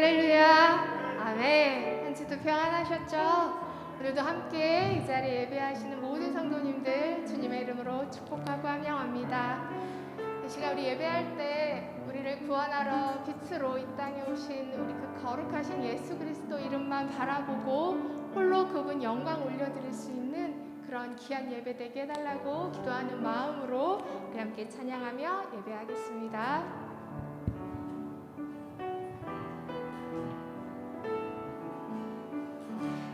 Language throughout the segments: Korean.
할렐루야. 아멘. 한 주도 평안하셨죠? 오늘도 함께 이 자리에 예배하시는 모든 성도님들 주님의 이름으로 축복하고 환영합니다. 이 시간 우리 예배할 때 우리를 구원하러 빛으로 이 땅에 오신 우리 그 거룩하신 예수 그리스도 이름만 바라보고 홀로 그분 영광 올려드릴 수 있는 그런 귀한 예배 되게 해달라고 기도하는 마음으로 우리 함께 찬양하며 예배하겠습니다.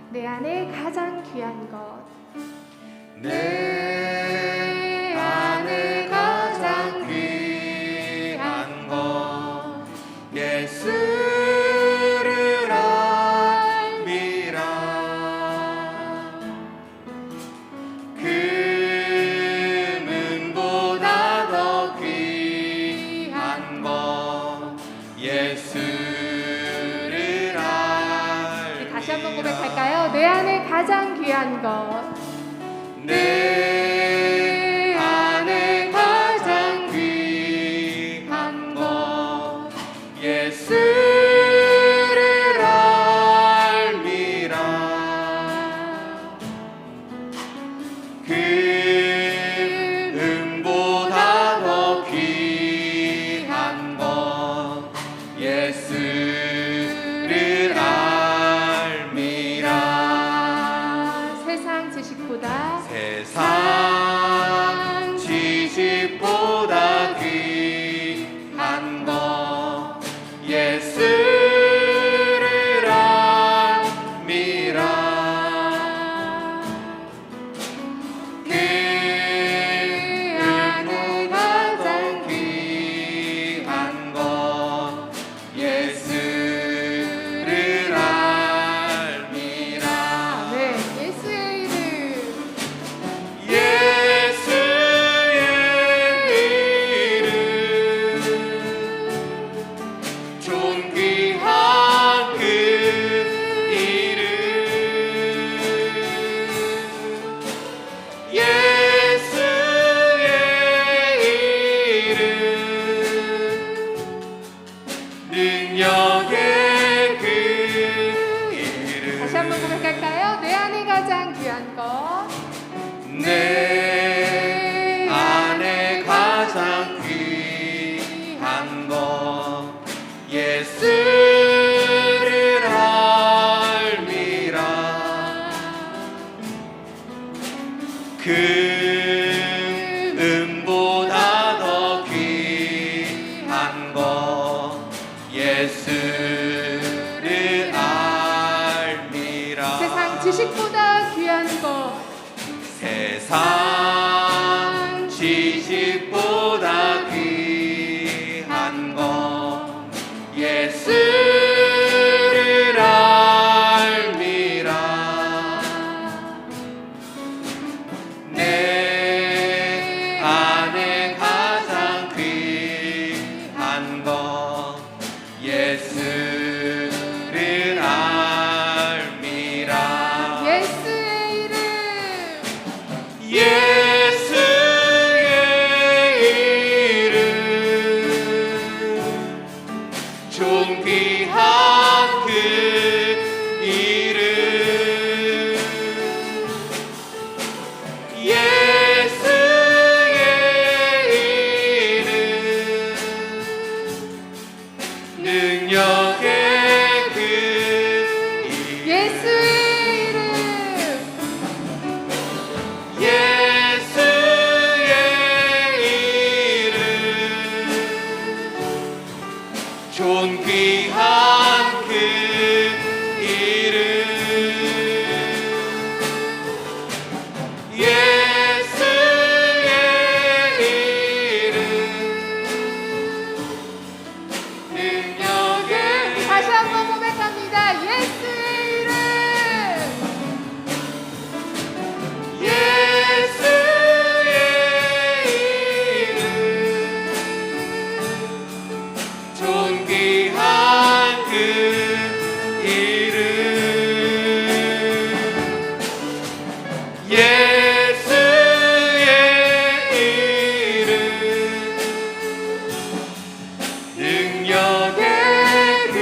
내 안에 가장 귀한 것, 내 안에 가장 귀한 것 예수를 알미라. 금은보다 더 귀한 것 예수를 알미라. 다시 한번 고백할까요? 내 안에 가장 귀한 것, 내 안에 가장 귀한 것 예수를 알미라. 금은보다 더 귀한 것 예수를 알미라. 세상 지식보다 세상 지식보다 귀한 것 예수를 알미라. 그 안에 가장 귀한 것 예수를 알미라. 네, 예수의 이름, 예수의 이름 존귀한 그 이름 예수의 이름 능력의 그 이름. 다시 한번 고백할까요? 내 안에 가장 귀한 것, 내 안에 가장 귀한 것 예수를 알미라. 금은보다 더 귀한 것 예수를 알미라. 세상 지식보다 귀한 것, 세상 지식보다 귀한 것 예수를 알미라. 내 안에 가장 귀한 것 예수를 알미라. 예수의 이름, 예수의 이름 존귀한 그 이름 예수의 이름 능력의 그 이름 예수의 이름, 예수의 이름 존귀한 그 이름 예수의 이름 능력의 다시 한번 고백합니다. 예수의 이름, 예수의 이름 존귀한 그 이름 예수의 이름 능력의 그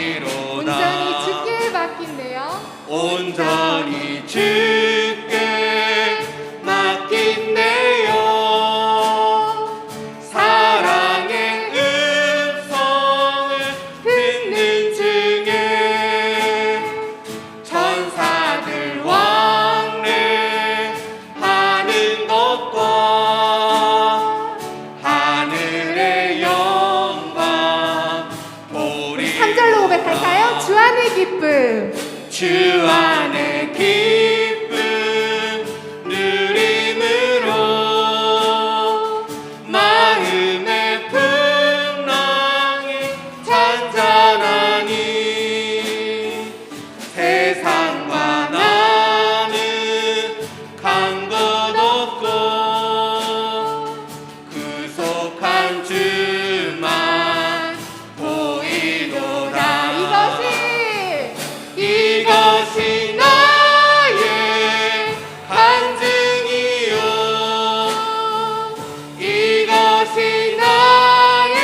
하리로다. 온전히 주께 맡긴대요. 온전히 주께 맡긴대요. 사랑의 음성을 듣는 중에 천사들 왕래하는 것과 하늘의 영광 보리. 3절로 고백할까요? 주 안의 기쁨. 주 안의 기쁨 누림으로 마음의 풍랑이 잔잔하니 세상과 나는 간 것 없고 구속한 주만 보이도다. 이것이 나의 간증이요. 이것이 나의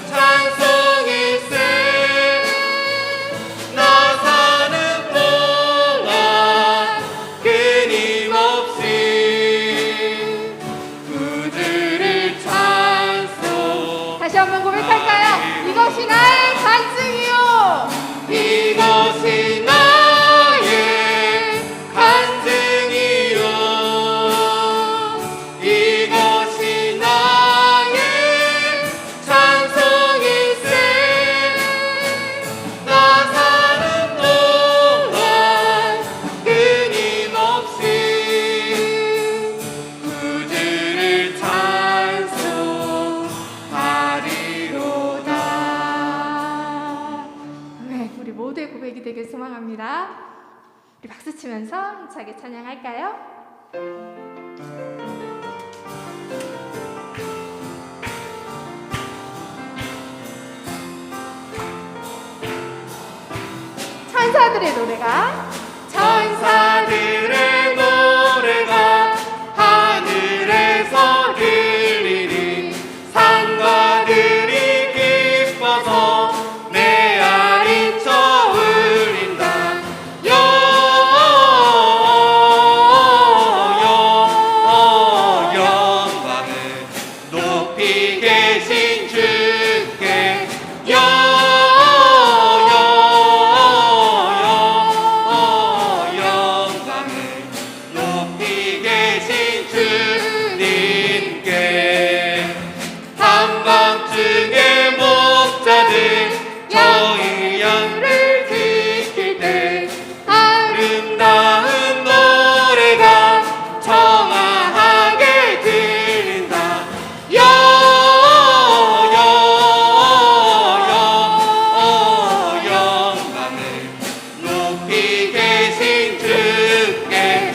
찬송일세. 나 사는 동안 끊임없이 그들을 찬송. 다시 한번 고백할까요? 이것이 나의 간증이요. 이것이 나의 간증이요. 이것이 나의 찬송일세. 나 사는 동안 끊임없이 그들을 찬송하리로다. 네, 우리 모두의 고백이 되길 소망합니다. 우리 박수 치면서 힘차게 찬양할까요? 천사들의 노래가 천사들의 노래가 하늘에서 들리니 산과들이 기뻐서 메아리쳐 울린다. 영광을 높이 계신 주께 영광을 높이 계신 주님께. 한밤중에 목자들 저희 양을 지킬 때 아름다운 노래가 청아하게 들린다. 영광을 높이 계신 주께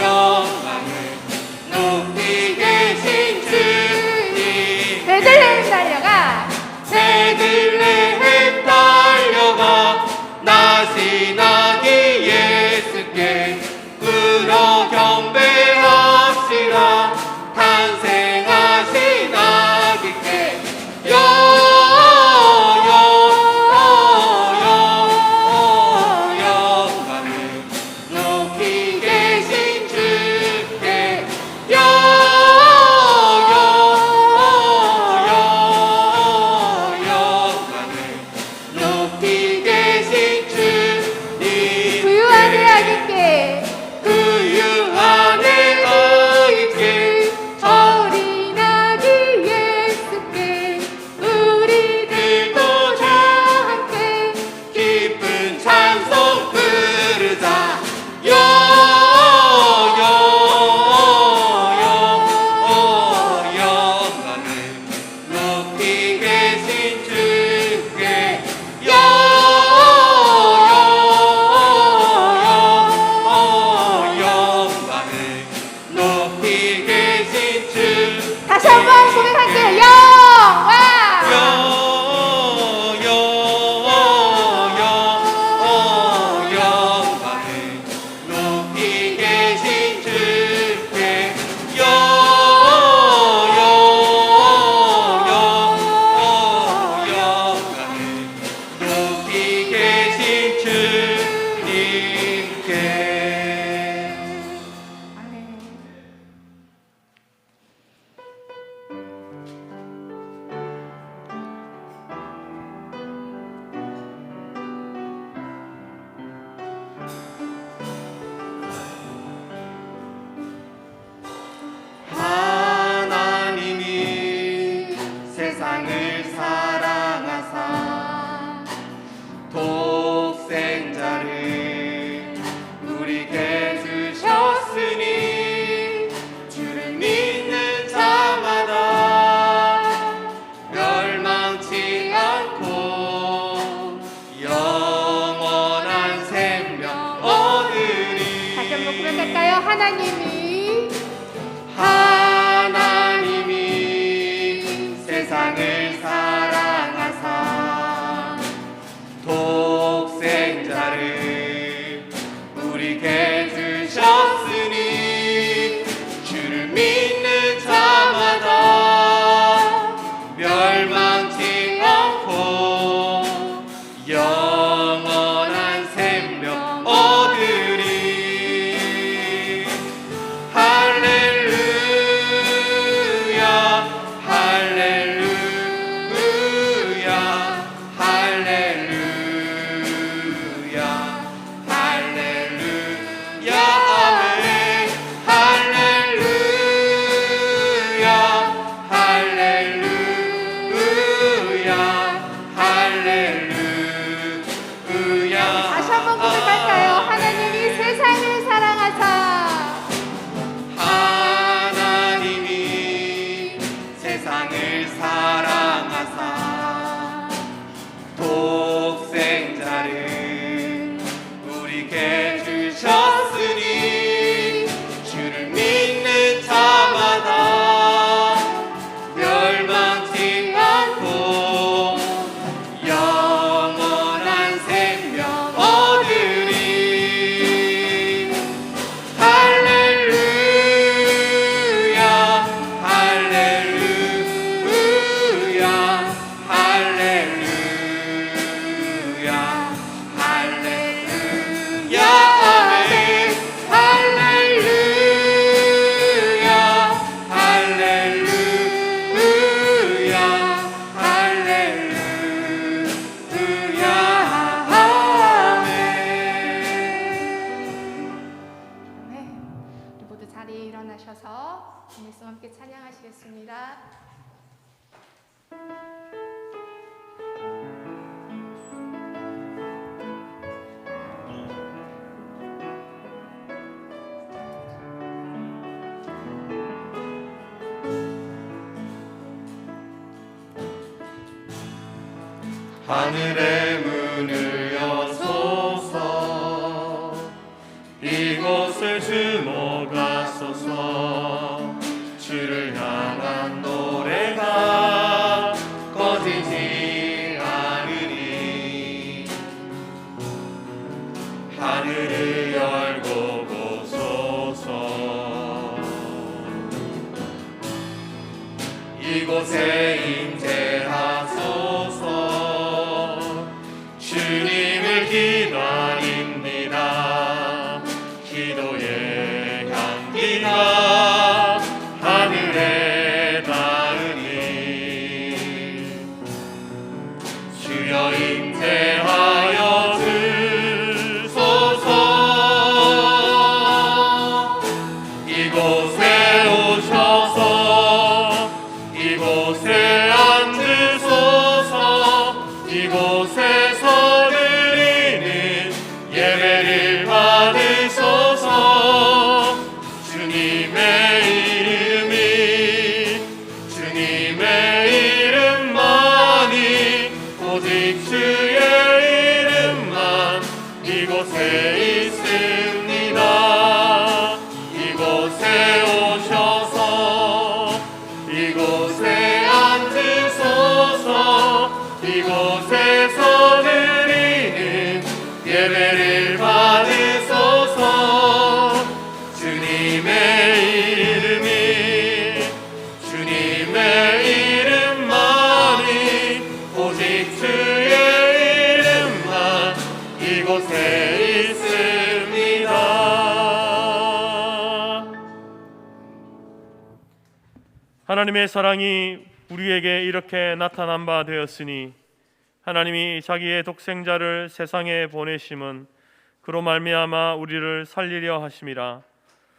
영광을 높이 계신 주님. 베들레헴 달려가 베들레헴 달려가 나시나기 예수께 울어 경배합시다. 탄생하신 아기께 영광을 높이 계신 주께 영광을 세상을 사랑하사 독생자를 우리에게 주셨으니 주를 믿는 자마다 멸망치 않고 영원한 생명 얻으리. 할렐루야 할렐루야 할렐루야 할렐루야 아멘. 할렐루야 할렐루야 할렐루야 아멘. 네, 우리 모두 자리에 일어나셔서 말씀 함께 찬양하시겠습니다. 하늘의 문을 여소서 이곳을 주목하소서. 주를 향한 노래가 꺼지지 않으니 하늘을 열고 보소서. 이곳에 임재하소서. 주님을 기다립니다. 기도의 향기가 하늘에 닿으니 주여 임재하여 주소서. 이곳에 오셔서 이곳에 앉으소서. 이곳에서 드리는 예배를 받으소서. 주님의 이름만이 오직 주의 이름만 이곳에 있습니다. 이곳에 오셔서 이곳에 앉으소서. 이곳에서 드리는 예배를 받으소서. 주님의 이름만이 오직 주의 이름만 이곳에 있습니다. 하나님의 사랑이 우리에게 이렇게 나타난 바 되었으니 하나님이 자기의 독생자를 세상에 보내심은 그로 말미암아 우리를 살리려 하심이라.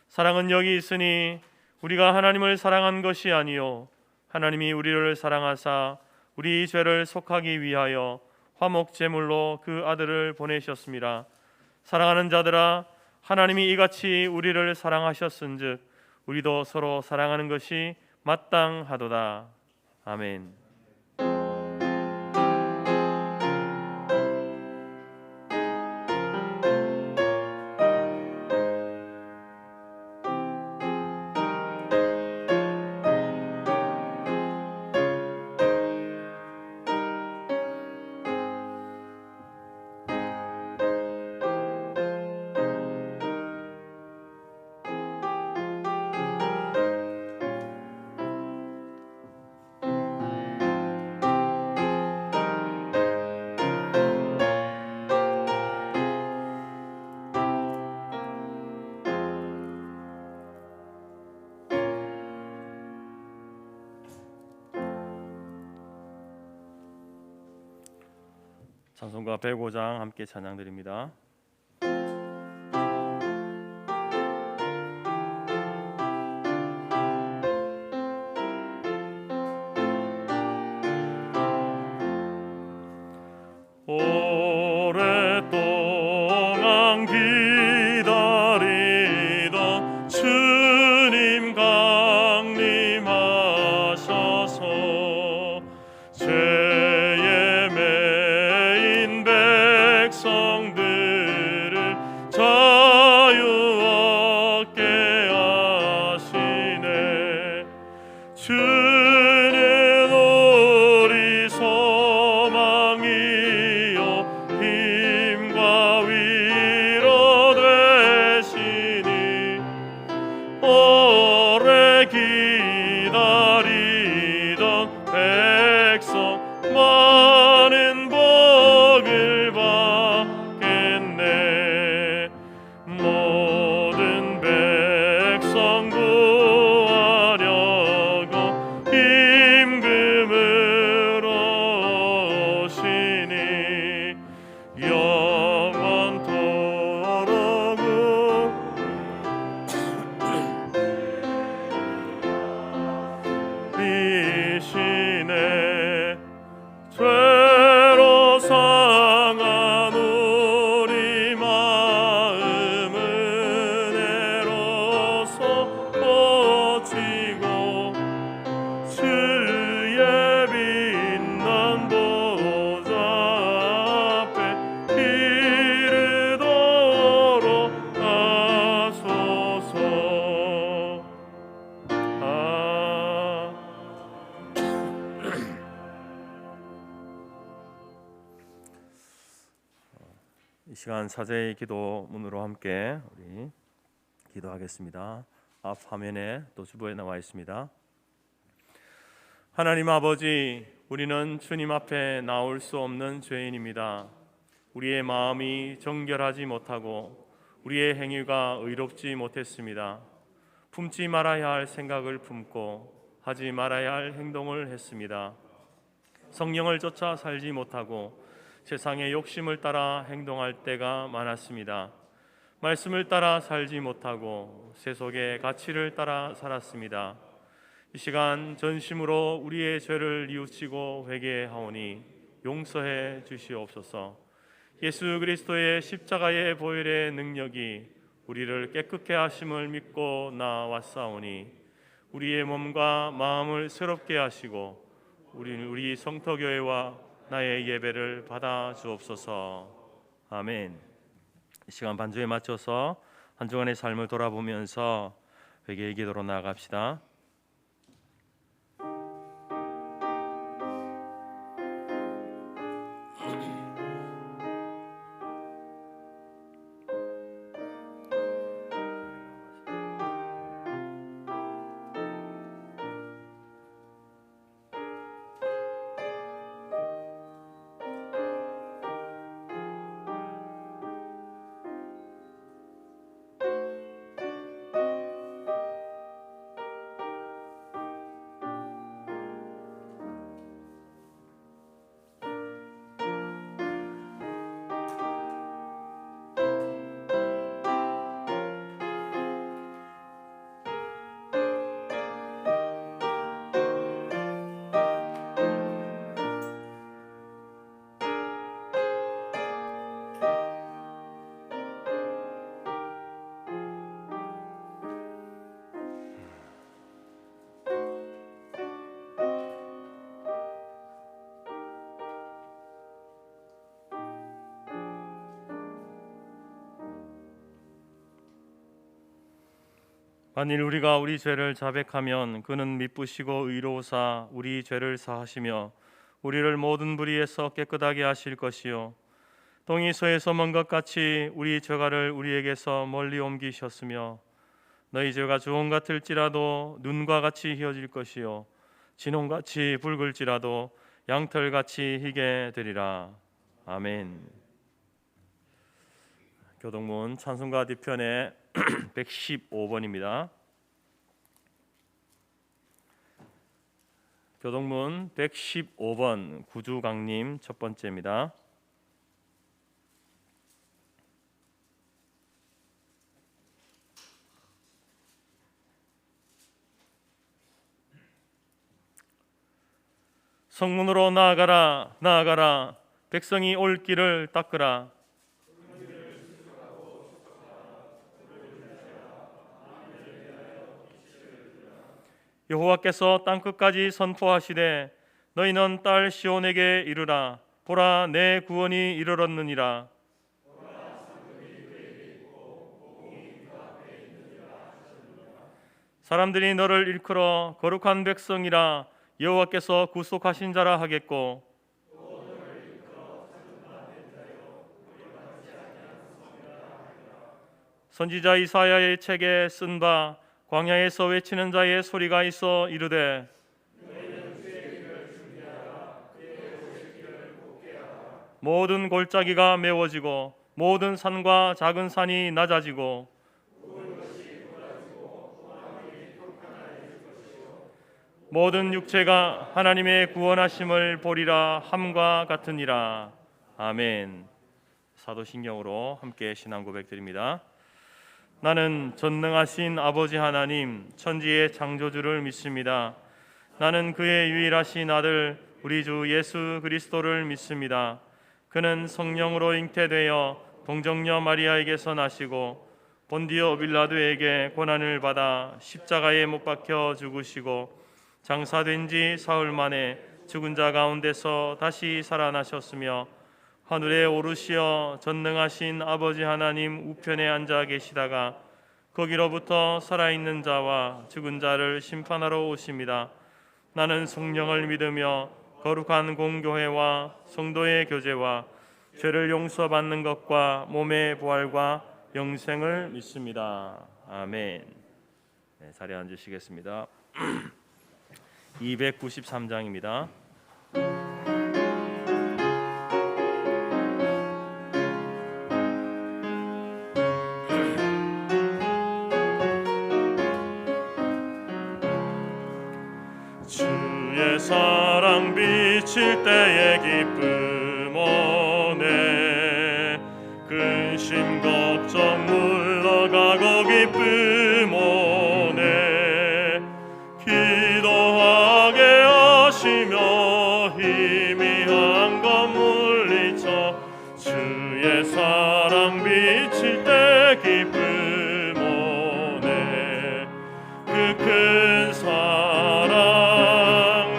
사랑은 여기 있으니 우리가 하나님을 사랑한 것이 아니요 하나님이 우리를 사랑하사 우리 죄를 속하기 위하여 화목 제물로 그 아들을 보내셨습니다. 사랑하는 자들아, 하나님이 이같이 우리를 사랑하셨은즉 우리도 서로 사랑하는 것이 마땅하도다. 아멘. 찬송가 105장 함께 찬양드립니다. 오랫동안 기다리던 주님 강림하셔서 이 시간 사제의 기도문으로 함께 우리 기도하겠습니다. 앞 화면에 또 주보에 나와 있습니다. 하나님 아버지, 우리는 주님 앞에 나올 수 없는 죄인입니다. 우리의 마음이 정결하지 못하고 우리의 행위가 의롭지 못했습니다. 품지 말아야 할 생각을 품고 하지 말아야 할 행동을 했습니다. 성령을 쫓아 살지 못하고 세상의 욕심을 따라 행동할 때가 많았습니다. 말씀을 따라 살지 못하고 세속의 가치를 따라 살았습니다. 이 시간 전심으로 우리의 죄를 뉘우치고 회개하오니 용서해 주시옵소서. 예수 그리스도의 십자가의 보혈의 능력이 우리를 깨끗게 하심을 믿고 나왔사오니 우리의 몸과 마음을 새롭게 하시고 우리 성터교회와 나의 예배를 받아 주옵소서. 아멘. 이 시간 반주에 맞춰서 한 주간의 삶을 돌아보면서 회개의 기도로 나아갑시다. 만일 우리가 우리 죄를 자백하면 그는 미쁘시고 의로우사 우리 죄를 사하시며 우리를 모든 불의에서 깨끗하게 하실 것이요 동이 서에서 먼 것 같이 우리 죄가를 우리에게서 멀리 옮기셨으며 너희 죄가 주홍 같을지라도 눈과 같이 희어질 것이요 진홍같이 붉을지라도 양털같이 희게 되리라. 아멘. 교동문 찬송가 뒤편에 115번입니다. 교동문 115번 구주강님 첫 번째입니다. 성문으로 나아가라 나아가라 백성이 올 길을 닦으라. 여호와께서 땅끝까지 선포하시되 너희는 딸 시온에게 이르라. 보라 내 구원이 이르렀느니라. 사람들이 너를 일컬어 거룩한 백성이라 여호와께서 구속하신 자라 하겠고 선지자 이사야의 책에 쓴 바 광야에서 외치는 자의 소리가 있어 이르되 모든 골짜기가 메워지고 모든 산과 작은 산이 낮아지고 모든 육체가 하나님의 구원하심을 보리라 함과 같으니라. 아멘. 사도신경으로 함께 신앙 고백드립니다. 나는 전능하신 아버지 하나님 천지의 창조주를 믿습니다. 나는 그의 유일하신 아들 우리 주 예수 그리스도를 믿습니다. 그는 성령으로 잉태되어 동정녀 마리아에게서 나시고 본디오 빌라도에게 고난을 받아 십자가에 못 박혀 죽으시고 장사된 지 사흘 만에 죽은 자 가운데서 다시 살아나셨으며 하늘에 오르시어 전능하신 아버지 하나님 우편에 앉아 계시다가 거기로부터 살아있는 자와 죽은 자를 심판하러 오십니다. 나는 성령을 믿으며 거룩한 공교회와 성도의 교제와 죄를 용서받는 것과 몸의 부활과 영생을 믿습니다. 아멘. 네, 자리에 앉으시겠습니다. 293장입니다. 주의 사랑 비칠 때의 기쁨 오네 근심 걱정 물러가고 기쁨 오네 기도하게 하시며 희미한 것 물리쳐 주의 사랑 비칠 때 기쁨 오네 그 큰 사랑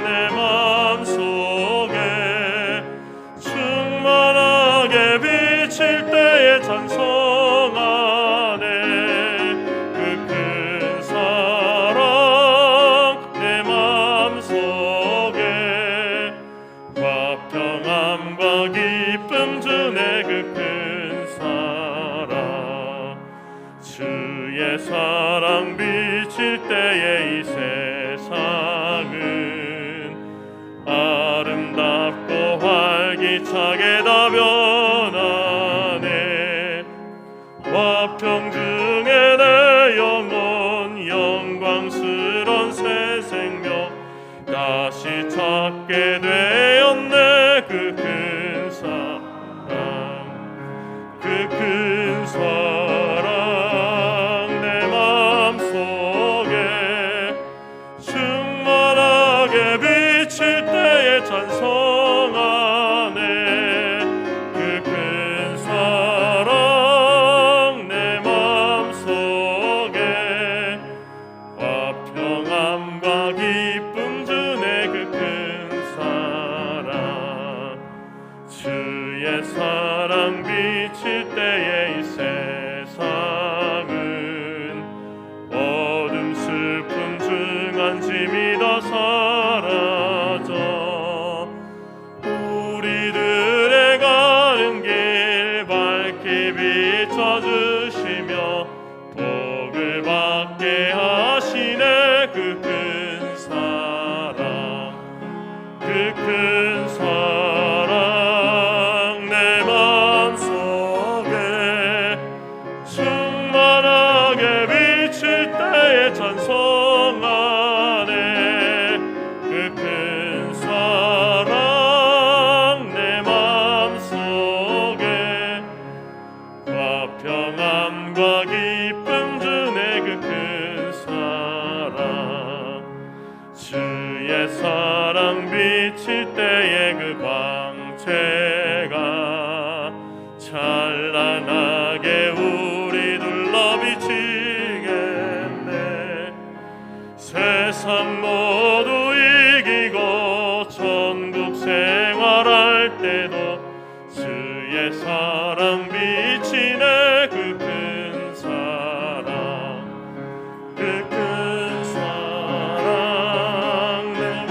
내 맘속에 충만하게 비칠 때에 찬송하네 그 큰 사랑 내 맘속에 화평함과 기쁨 주네 그 큰 사랑 주의 사랑 비칠 때에 이 세상은 아름답고 활기차게 다 변하네 화평 중에 내 영혼 영광스런 새 생명 다시 찾게 되었네 그 큰 사랑 그 큰 사랑 내 맘속에 충만하게 비칠 때에 찬송하네 그 큰 사랑 내 맘속에 화평함과 기쁨 주네 그 큰 사랑 주의 사랑 비칠 때에 이 세상은 어둠 슬픔 중한 짐이 다 사라져 우리들의 가는 길 밝히 비춰주시며 복을 받게 하시네 그 큰 사랑 그 큰 사랑 내 맘속에 충만하게 비칠 때에 찬송하네 그 큰 사랑 내 맘속에 화평함과 기쁨 주네 그 큰 사랑 주의 사랑 비칠 때에 그 광채가 찬란하게 우리 둘러 비치겠네 세상 모두 이기고 천국 생활할 때도 주의 사랑 비치네 그 큰 사랑 그 큰 사랑 내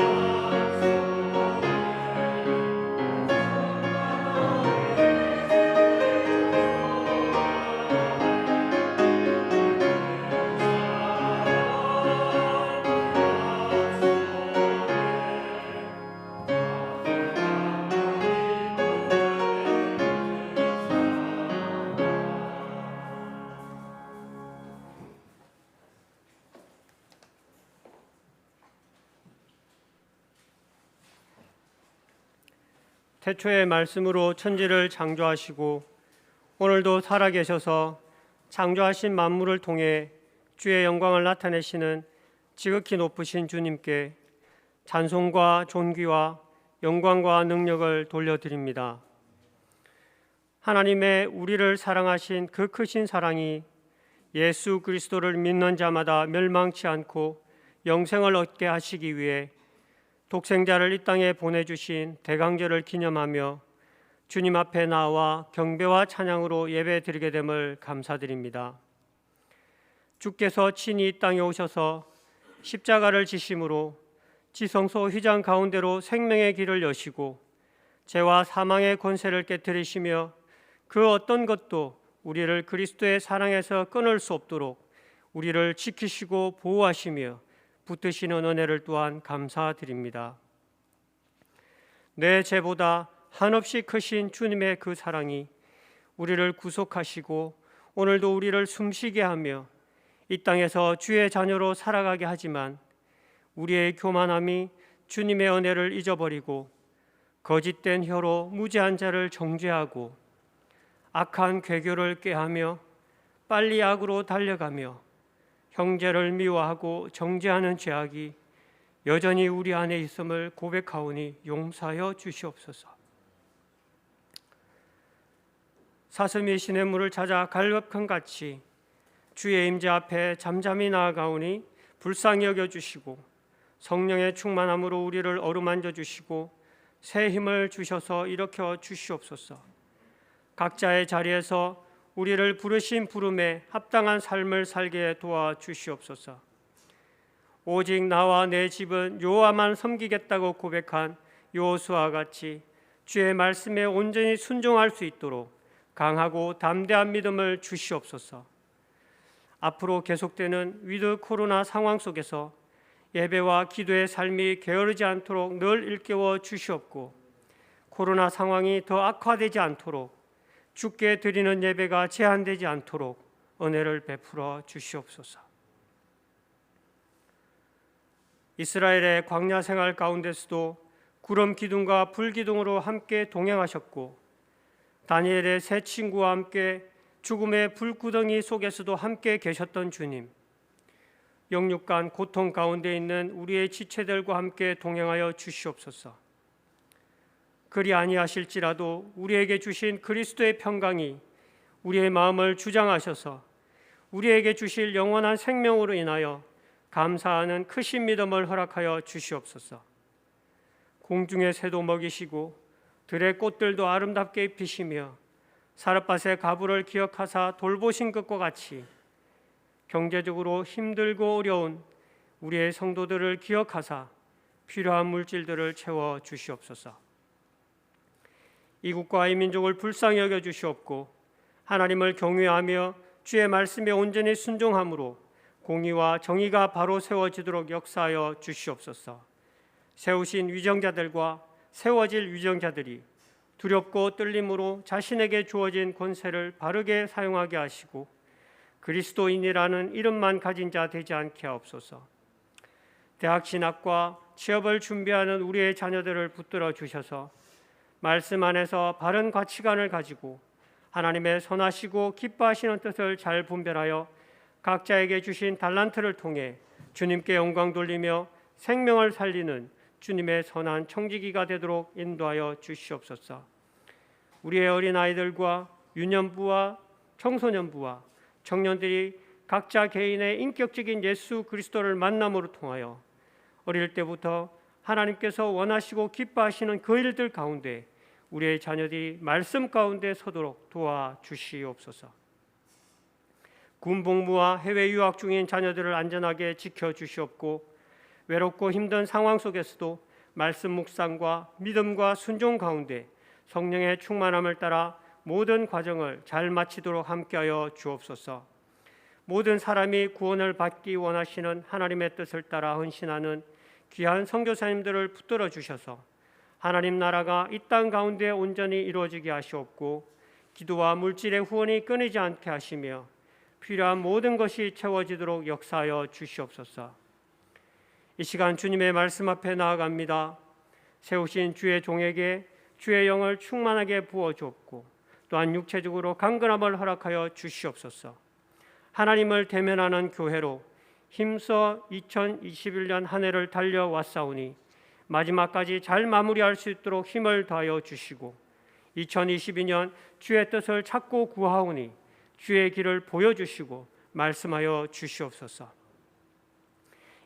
태초의 말씀으로 천지를 창조하시고 오늘도 살아계셔서 창조하신 만물을 통해 주의 영광을 나타내시는 지극히 높으신 주님께 찬송과 존귀와 영광과 능력을 돌려드립니다. 하나님의 우리를 사랑하신 그 크신 사랑이 예수 그리스도를 믿는 자마다 멸망치 않고 영생을 얻게 하시기 위해 독생자를 이 땅에 보내주신 대강절을 기념하며 주님 앞에 나와 경배와 찬양으로 예배드리게 됨을 감사드립니다. 주께서 친히 이 땅에 오셔서 십자가를 지심으로 지성소 휘장 가운데로 생명의 길을 여시고 죄와 사망의 권세를 깨뜨리시며 그 어떤 것도 우리를 그리스도의 사랑에서 끊을 수 없도록 우리를 지키시고 보호하시며 붙드시는 은혜를 또한 감사드립니다. 내 죄보다 한없이 크신 주님의 그 사랑이 우리를 구속하시고 오늘도 우리를 숨쉬게 하며 이 땅에서 주의 자녀로 살아가게 하지만 우리의 교만함이 주님의 은혜를 잊어버리고 거짓된 혀로 무죄한 자를 정죄하고 악한 괴교를 꾀하며 빨리 악으로 달려가며 형제를 미워하고 정죄하는 죄악이 여전히 우리 안에 있음을 고백하오니 용서하여 주시옵소서. 사슴이 시냇물을 찾아 갈급한 같이 주의 임재 앞에 잠잠히 나아가오니 불쌍히 여겨주시고 성령의 충만함으로 우리를 어루만져 주시고 새 힘을 주셔서 일으켜 주시옵소서. 각자의 자리에서 우리를 부르신 부름에 합당한 삶을 살게 도와주시옵소서. 오직 나와 내 집은 여호와만 섬기겠다고 고백한 여호수아와 같이 주의 말씀에 온전히 순종할 수 있도록 강하고 담대한 믿음을 주시옵소서. 앞으로 계속되는 위드 코로나 상황 속에서 예배와 기도의 삶이 게으르지 않도록 늘 일깨워 주시옵고 코로나 상황이 더 악화되지 않도록 주께 드리는 예배가 제한되지 않도록 은혜를 베풀어 주시옵소서. 이스라엘의 광야 생활 가운데서도 구름 기둥과 불 기둥으로 함께 동행하셨고 다니엘의 세 친구와 함께 죽음의 불구덩이 속에서도 함께 계셨던 주님, 영육간 고통 가운데 있는 우리의 지체들과 함께 동행하여 주시옵소서. 그리 아니하실지라도 우리에게 주신 그리스도의 평강이 우리의 마음을 주장하셔서 우리에게 주실 영원한 생명으로 인하여 감사하는 크신 믿음을 허락하여 주시옵소서. 공중의 새도 먹이시고 들의 꽃들도 아름답게 입히시며 사르밧의 가부를 기억하사 돌보신 것과 같이 경제적으로 힘들고 어려운 우리의 성도들을 기억하사 필요한 물질들을 채워 주시옵소서. 이국과 이 민족을 불쌍히 여겨 주시옵고 하나님을 경외하며 주의 말씀에 온전히 순종함으로 공의와 정의가 바로 세워지도록 역사하여 주시옵소서. 세우신 위정자들과 세워질 위정자들이 두렵고 떨림으로 자신에게 주어진 권세를 바르게 사용하게 하시고 그리스도인이라는 이름만 가진 자 되지 않게 하옵소서. 대학 진학과 취업을 준비하는 우리의 자녀들을 붙들어 주셔서 말씀 안에서 바른 가치관을 가지고 하나님의 선하시고 기뻐하시는 뜻을 잘 분별하여 각자에게 주신 달란트를 통해 주님께 영광 돌리며 생명을 살리는 주님의 선한 청지기가 되도록 인도하여 주시옵소서. 우리의 어린아이들과 유년부와 청소년부와 청년들이 각자 개인의 인격적인 예수 그리스도를 만남으로 통하여 어릴 때부터 하나님께서 원하시고 기뻐하시는 그 일들 가운데 우리의 자녀들이 말씀 가운데 서도록 도와주시옵소서. 군복무와 해외 유학 중인 자녀들을 안전하게 지켜주시옵고 외롭고 힘든 상황 속에서도 말씀 묵상과 믿음과 순종 가운데 성령의 충만함을 따라 모든 과정을 잘 마치도록 함께하여 주옵소서. 모든 사람이 구원을 받기 원하시는 하나님의 뜻을 따라 헌신하는 귀한 선교사님들을 붙들어 주셔서 하나님 나라가 이 땅 가운데 온전히 이루어지게 하시옵고 기도와 물질의 후원이 끊이지 않게 하시며 필요한 모든 것이 채워지도록 역사하여 주시옵소서. 이 시간 주님의 말씀 앞에 나아갑니다. 세우신 주의 종에게 주의 영을 충만하게 부어 주옵고 또한 육체적으로 강건함을 허락하여 주시옵소서. 하나님을 대면하는 교회로 힘써 2021년 한 해를 달려왔사오니 마지막까지 잘 마무리할 수 있도록 힘을 더하여 주시고 2022년 주의 뜻을 찾고 구하오니 주의 길을 보여주시고 말씀하여 주시옵소서.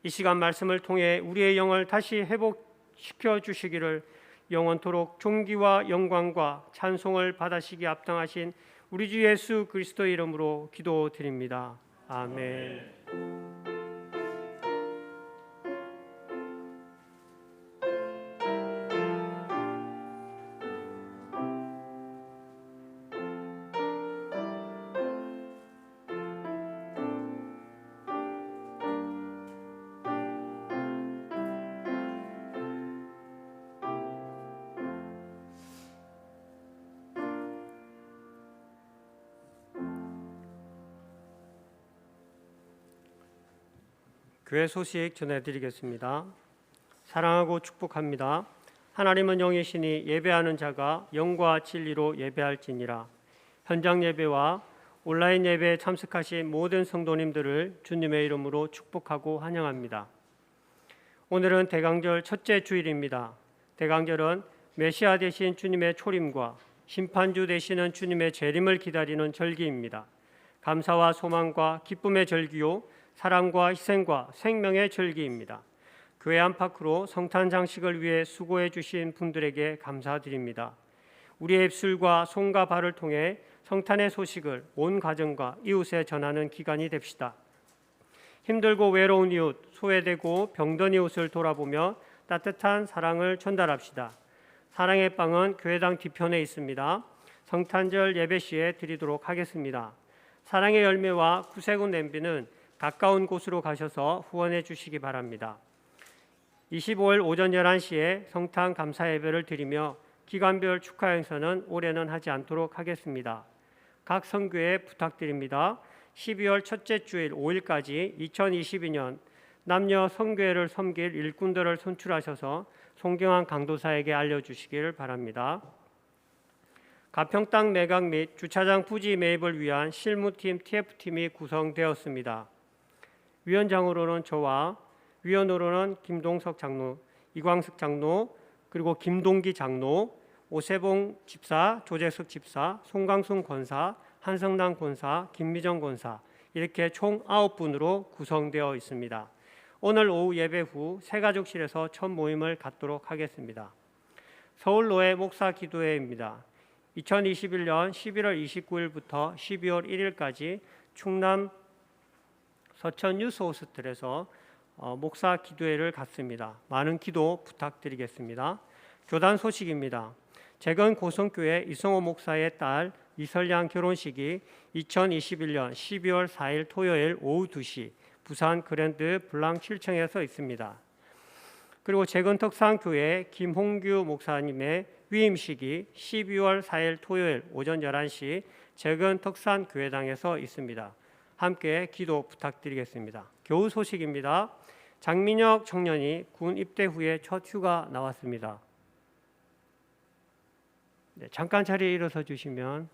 이 시간 말씀을 통해 우리의 영을 다시 회복시켜 주시기를 영원토록 존귀와 영광과 찬송을 받으시기 합당하신 우리 주 예수 그리스도의 이름으로 기도드립니다. 아멘. 교회 소식 전해드리겠습니다. 사랑하고 축복합니다. 하나님은 영이시니 예배하는 자가 영과 진리로 예배할지니라. 현장 예배와 온라인 예배에 참석하신 모든 성도님들을 주님의 이름으로 축복하고 환영합니다. 오늘은 대강절 첫째 주일입니다. 대강절은 메시아 되신 주님의 초림과 심판주 되시는 주님의 재림을 기다리는 절기입니다. 감사와 소망과 기쁨의 절기요, 사랑과 희생과 생명의 절기입니다. 교회 안팎으로 성탄 장식을 위해 수고해 주신 분들에게 감사드립니다. 우리의 입술과 손과 발을 통해 성탄의 소식을 온 가정과 이웃에 전하는 기간이 됩시다. 힘들고 외로운 이웃, 소외되고 병든 이웃을 돌아보며 따뜻한 사랑을 전달합시다. 사랑의 빵은 교회당 뒤편에 있습니다. 성탄절 예배 시에 드리도록 하겠습니다. 사랑의 열매와 구세군 냄비는 가까운 곳으로 가셔서 후원해 주시기 바랍니다. 25일 오전 11시에 성탄 감사 예배를 드리며 기간별 축하 행사는 올해는 하지 않도록 하겠습니다. 각 선교회 부탁드립니다. 12월 첫째 주일 5일까지 2022년 남녀 선교회를 섬길 일꾼들을 선출하셔서 송경환 강도사에게 알려주시기를 바랍니다. 가평 땅 매각 및 주차장 부지 매입을 위한 실무팀 TF팀이 구성되었습니다. 위원장으로는 저와 위원으로는 김동석 장로, 이광석 장로, 그리고 김동기 장로, 오세봉 집사, 조재석 집사, 송강순 권사, 한성남 권사, 김미정 권사 이렇게 총 9분으로 구성되어 있습니다. 오늘 오후 예배 후 새가족실에서 첫 모임을 갖도록 하겠습니다. 서울로의 목사 기도회입니다. 2021년 11월 29일부터 12월 1일까지 충남 서천 유스호스텔에서 목사 기도회를 갖습니다. 많은 기도 부탁드리겠습니다. 교단 소식입니다. 재건 고성교회 이성호 목사의 딸 이설양 결혼식이 2021년 12월 4일 토요일 오후 2시 부산 그랜드 블랑 7층에서 있습니다. 그리고 재건특산교회 김홍규 목사님의 위임식이 12월 4일 토요일 오전 11시 재건특산교회당에서 있습니다. 함께 기도 부탁드리겠습니다. 교우 소식입니다. 장민혁 청년이 군 입대 후에 첫 휴가 나왔습니다. 네, 잠깐 자리에 일어서 주시면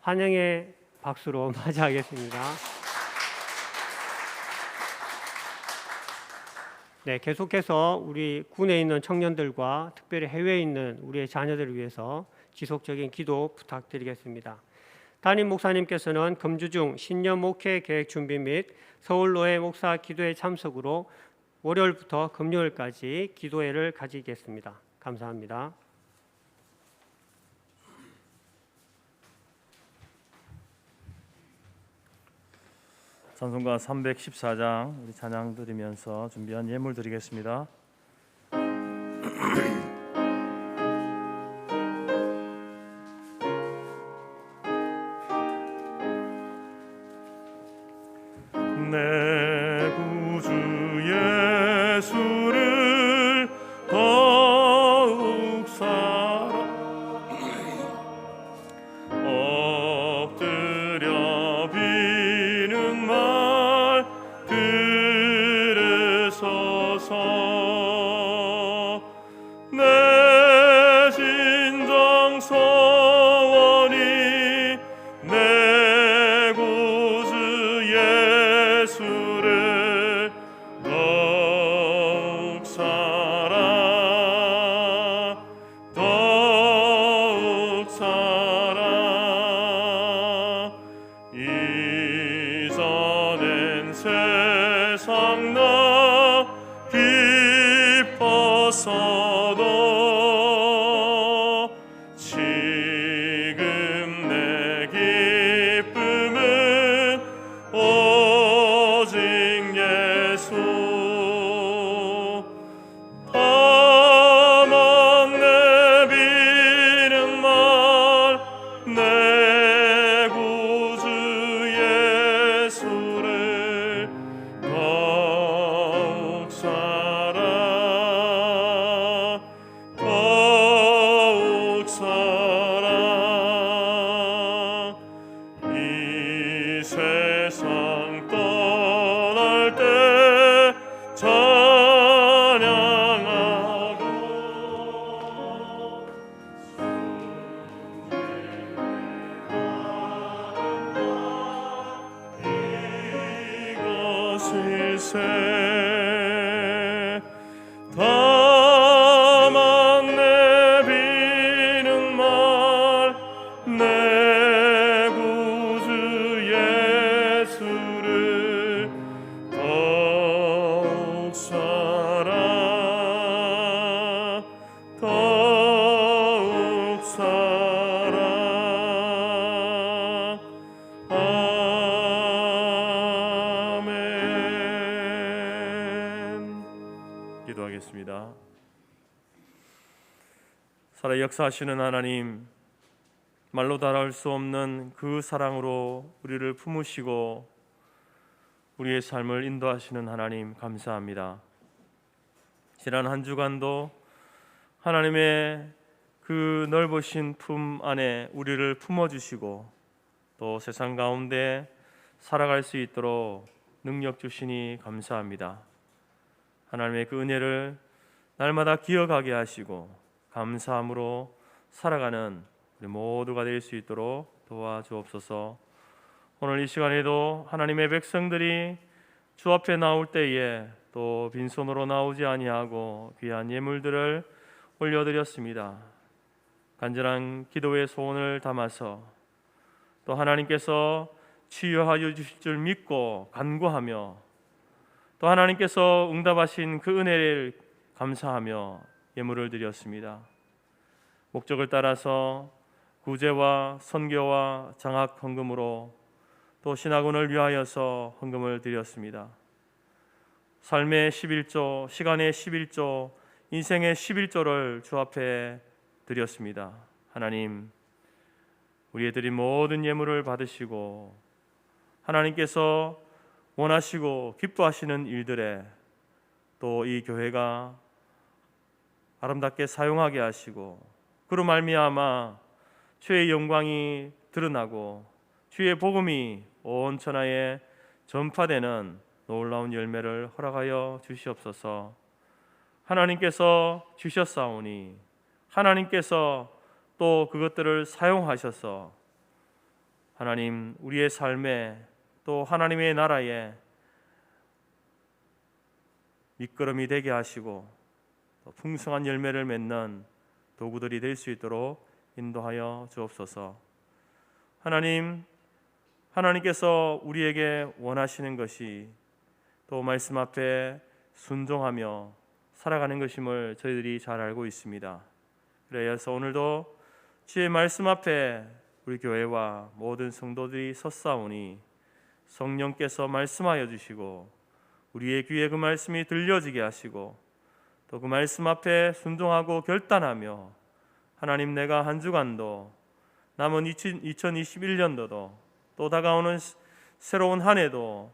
환영의 박수로 맞이하겠습니다. 네, 계속해서 우리 군에 있는 청년들과 특별히 해외에 있는 우리의 자녀들을 위해서 지속적인 기도 부탁드리겠습니다. 담임 목사님께서는 금주 중 신년 목회 계획 준비 및 서울로의 목사 기도회 참석으로 월요일부터 금요일까지 기도회를 가지겠습니다. 감사합니다. 찬송가 314장 우리 찬양 드리면서 준비한 예물 드리겠습니다. 내 구주 예수를 더욱 사랑 엎드려 비는 말 들으소서. 내 진정 소원이 내 구주 예수를 더욱 사랑 더욱 사랑. 이전엔 세상 나 기뻤어도 살아 역사하시는 하나님, 말로 다할 수 없는 그 사랑으로 우리를 품으시고 우리의 삶을 인도하시는 하나님 감사합니다. 지난 한 주간도 하나님의 그 넓으신 품 안에 우리를 품어주시고 또 세상 가운데 살아갈 수 있도록 능력 주시니 감사합니다. 하나님의 그 은혜를 날마다 기억하게 하시고 감사함으로 살아가는 우리 모두가 될 수 있도록 도와주옵소서. 오늘 이 시간에도 하나님의 백성들이 주 앞에 나올 때에 또 빈손으로 나오지 아니하고 귀한 예물들을 올려드렸습니다. 간절한 기도의 소원을 담아서 또 하나님께서 치유하여 주실 줄 믿고 간구하며 또 하나님께서 응답하신 그 은혜를 감사하며 예물을 드렸습니다. 목적을 따라서 구제와 선교와 장학 헌금으로 또 신학원을 위하여서 헌금을 드렸습니다. 삶의 11조, 시간의 11조, 인생의 11조를 주 앞에 드렸습니다. 하나님, 우리의 드린 모든 예물을 받으시고 하나님께서 원하시고 기뻐하시는 일들에 또 이 교회가 아름답게 사용하게 하시고 그로 말미암아 주의 영광이 드러나고 주의 복음이 온 천하에 전파되는 놀라운 열매를 허락하여 주시옵소서. 하나님께서 주셨사오니 하나님께서 또 그것들을 사용하셔서 하나님 우리의 삶에 또 하나님의 나라에 밑거름이 되게 하시고 풍성한 열매를 맺는 도구들이 될 수 있도록 인도하여 주옵소서. 하나님, 하나님께서 우리에게 원하시는 것이 또 말씀 앞에 순종하며 살아가는 것임을 저희들이 잘 알고 있습니다. 그래서 오늘도 주의 말씀 앞에 우리 교회와 모든 성도들이 섰사오니 성령께서 말씀하여 주시고 우리의 귀에 그 말씀이 들려지게 하시고 또 그 말씀 앞에 순종하고 결단하며 하나님 내가 한 주간도 남은 2021년도도 또 다가오는 새로운 한 해도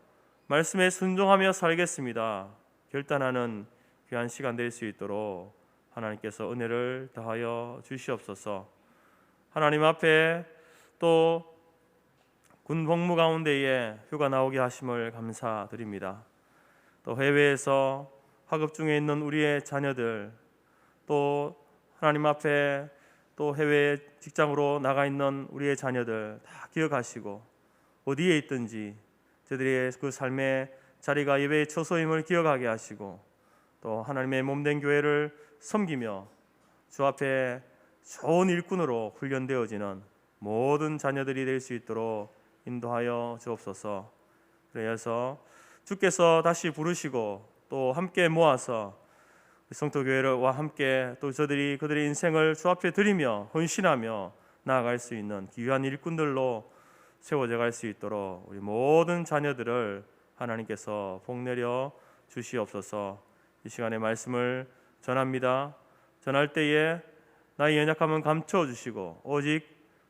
말씀에 순종하며 살겠습니다. 결단하는 귀한 시간 될 수 있도록 하나님께서 은혜를 더하여 주시옵소서. 하나님 앞에 또 군 복무 가운데에 휴가 나오게 하심을 감사드립니다. 또 해외에서 학업 중에 있는 우리의 자녀들 또 하나님 앞에 또 해외 직장으로 나가 있는 우리의 자녀들 다 기억하시고 어디에 있든지 저들의 그 삶의 자리가 예배의 처소임을 기억하게 하시고 또 하나님의 몸된 교회를 섬기며 주 앞에 좋은 일꾼으로 훈련되어지는 모든 자녀들이 될 수 있도록 인도하여 주옵소서. 그래서 주께서 다시 부르시고 또 함께 모아서 성도교회와 함께 또 저들이 그들의 인생을 주 앞에 드리며 헌신하며 나아갈 수 있는 귀한 일꾼들로 세워져 갈 수 있도록 우리 모든 자녀들을 하나님께서 복내려 주시옵소서. 이 시간에 말씀을 전합니다. 전할 때에 나의 연약함은 감춰 주시고 오직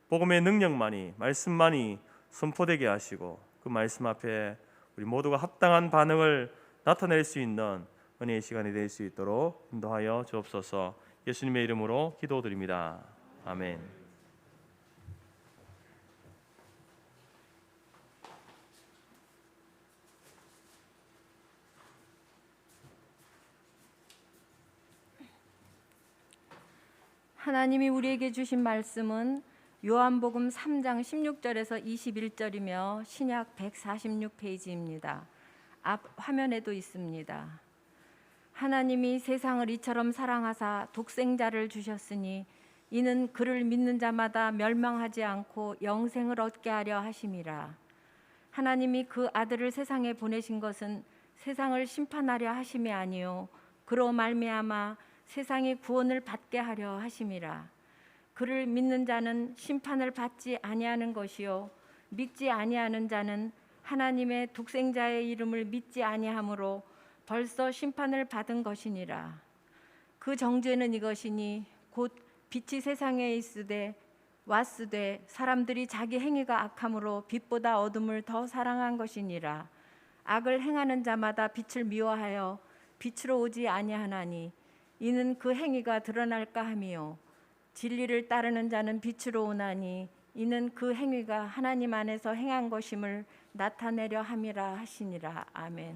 복음의 능력만이 말씀만이 선포되게 하시고 그 말씀 앞에 우리 모두가 합당한 반응을 나타낼 수 있는 은혜의 시간이 될 수 있도록 인도하여 주옵소서. 예수님의 이름으로 기도드립니다. 아멘. 하나님이 우리에게 주신 말씀은 요한복음 3장 16절에서 21절이며 신약 146페이지입니다. 앞 화면에도 있습니다. 하나님이 세상을 이처럼 사랑하사 독생자를 주셨으니 이는 그를 믿는 자마다 멸망하지 않고 영생을 얻게 하려 하심이라. 하나님이 그 아들을 세상에 보내신 것은 세상을 심판하려 하심이 아니요 그로 말미암아 세상이 구원을 받게 하려 하심이라. 그를 믿는 자는 심판을 받지 아니하는 것이요 믿지 아니하는 자는 하나님의 독생자의 이름을 믿지 아니하므로 벌써 심판을 받은 것이니라. 그 정죄는 이것이니 곧 빛이 세상에 있으되 왔으되 사람들이 자기 행위가 악함으로 빛보다 어둠을 더 사랑한 것이니라. 악을 행하는 자마다 빛을 미워하여 빛으로 오지 아니하나니 이는 그 행위가 드러날까 함이요 진리를 따르는 자는 빛으로 오나니 이는 그 행위가 하나님 안에서 행한 것임을 나타내려 함이라 하시니라. 아멘.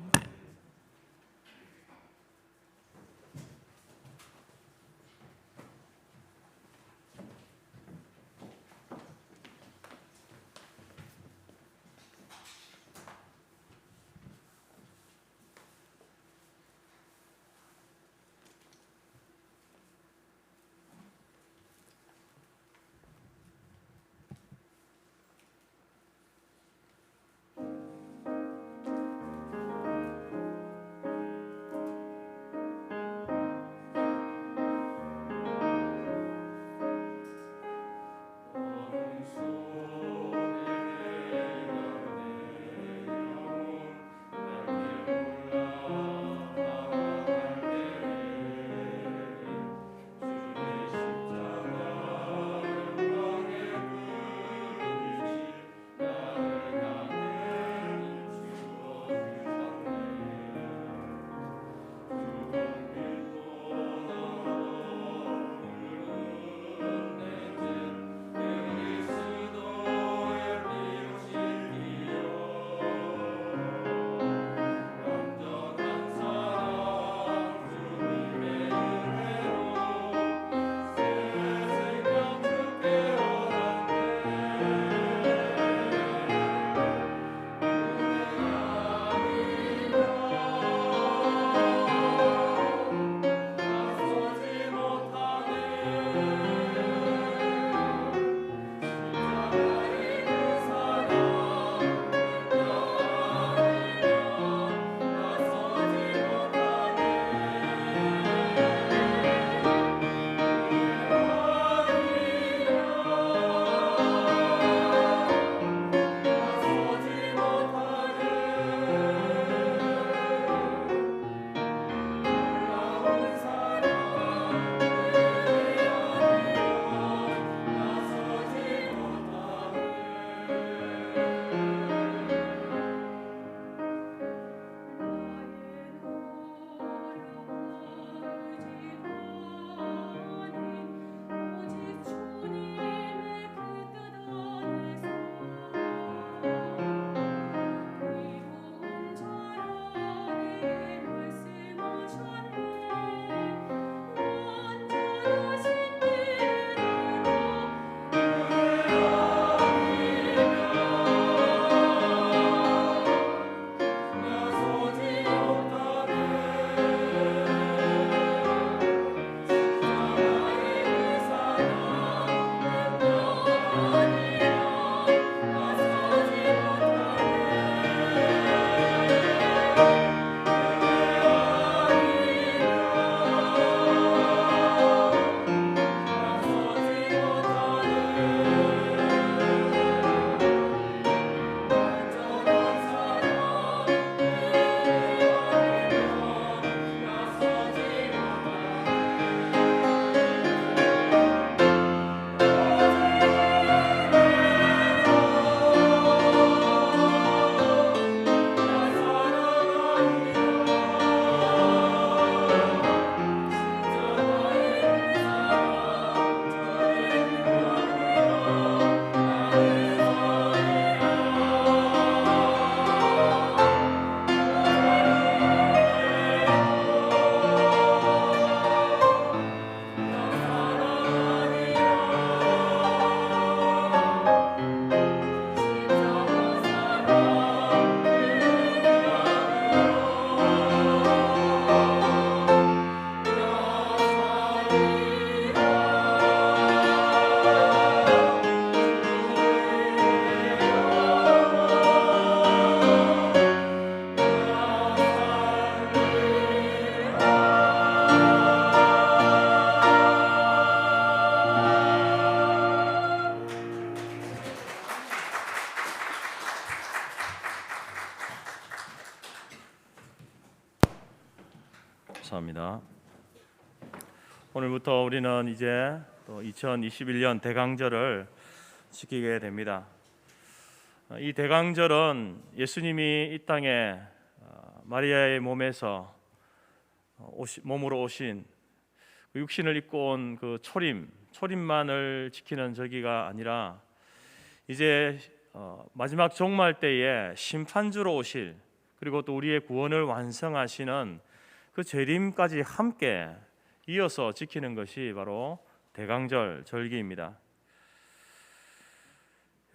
감사합니다. 오늘부터 우리는 이제 또 2021년 대강절을 지키게 됩니다. 이 대강절은 예수님이 이 땅에 마리아의 몸에서 몸으로 오신 육신을 입고 온 그 초림만을 지키는 절기가 아니라 이제 마지막 종말 때에 심판주로 오실, 그리고 또 우리의 구원을 완성하시는 그 재림까지 함께 이어서 지키는 것이 바로 대강절 절기입니다.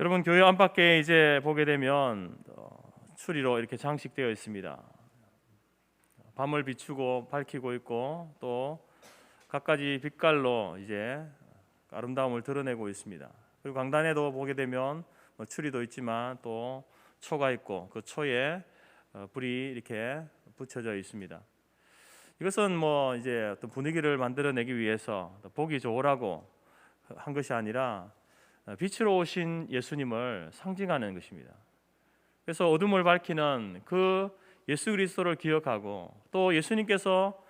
여러분, 교회 안팎에 이제 보게 되면 추리로 이렇게 장식되어 있습니다. 밤을 비추고 밝히고 있고 또 갖가지 빛깔로 이제 아름다움을 드러내고 있습니다. 그리고 강단에도 보게 되면 추리도 있지만 또 초가 있고 그 초에 불이 이렇게 붙여져 있습니다. 이것은 이제 어떤 분위기를 만들어내기 위해서 보기 좋으라고 한 것이 아니라 빛으로 오신 예수님을 상징하는 것입니다. 그래서 어둠을 밝히는 그 예수 그리스도를 기억하고 또 예수님께서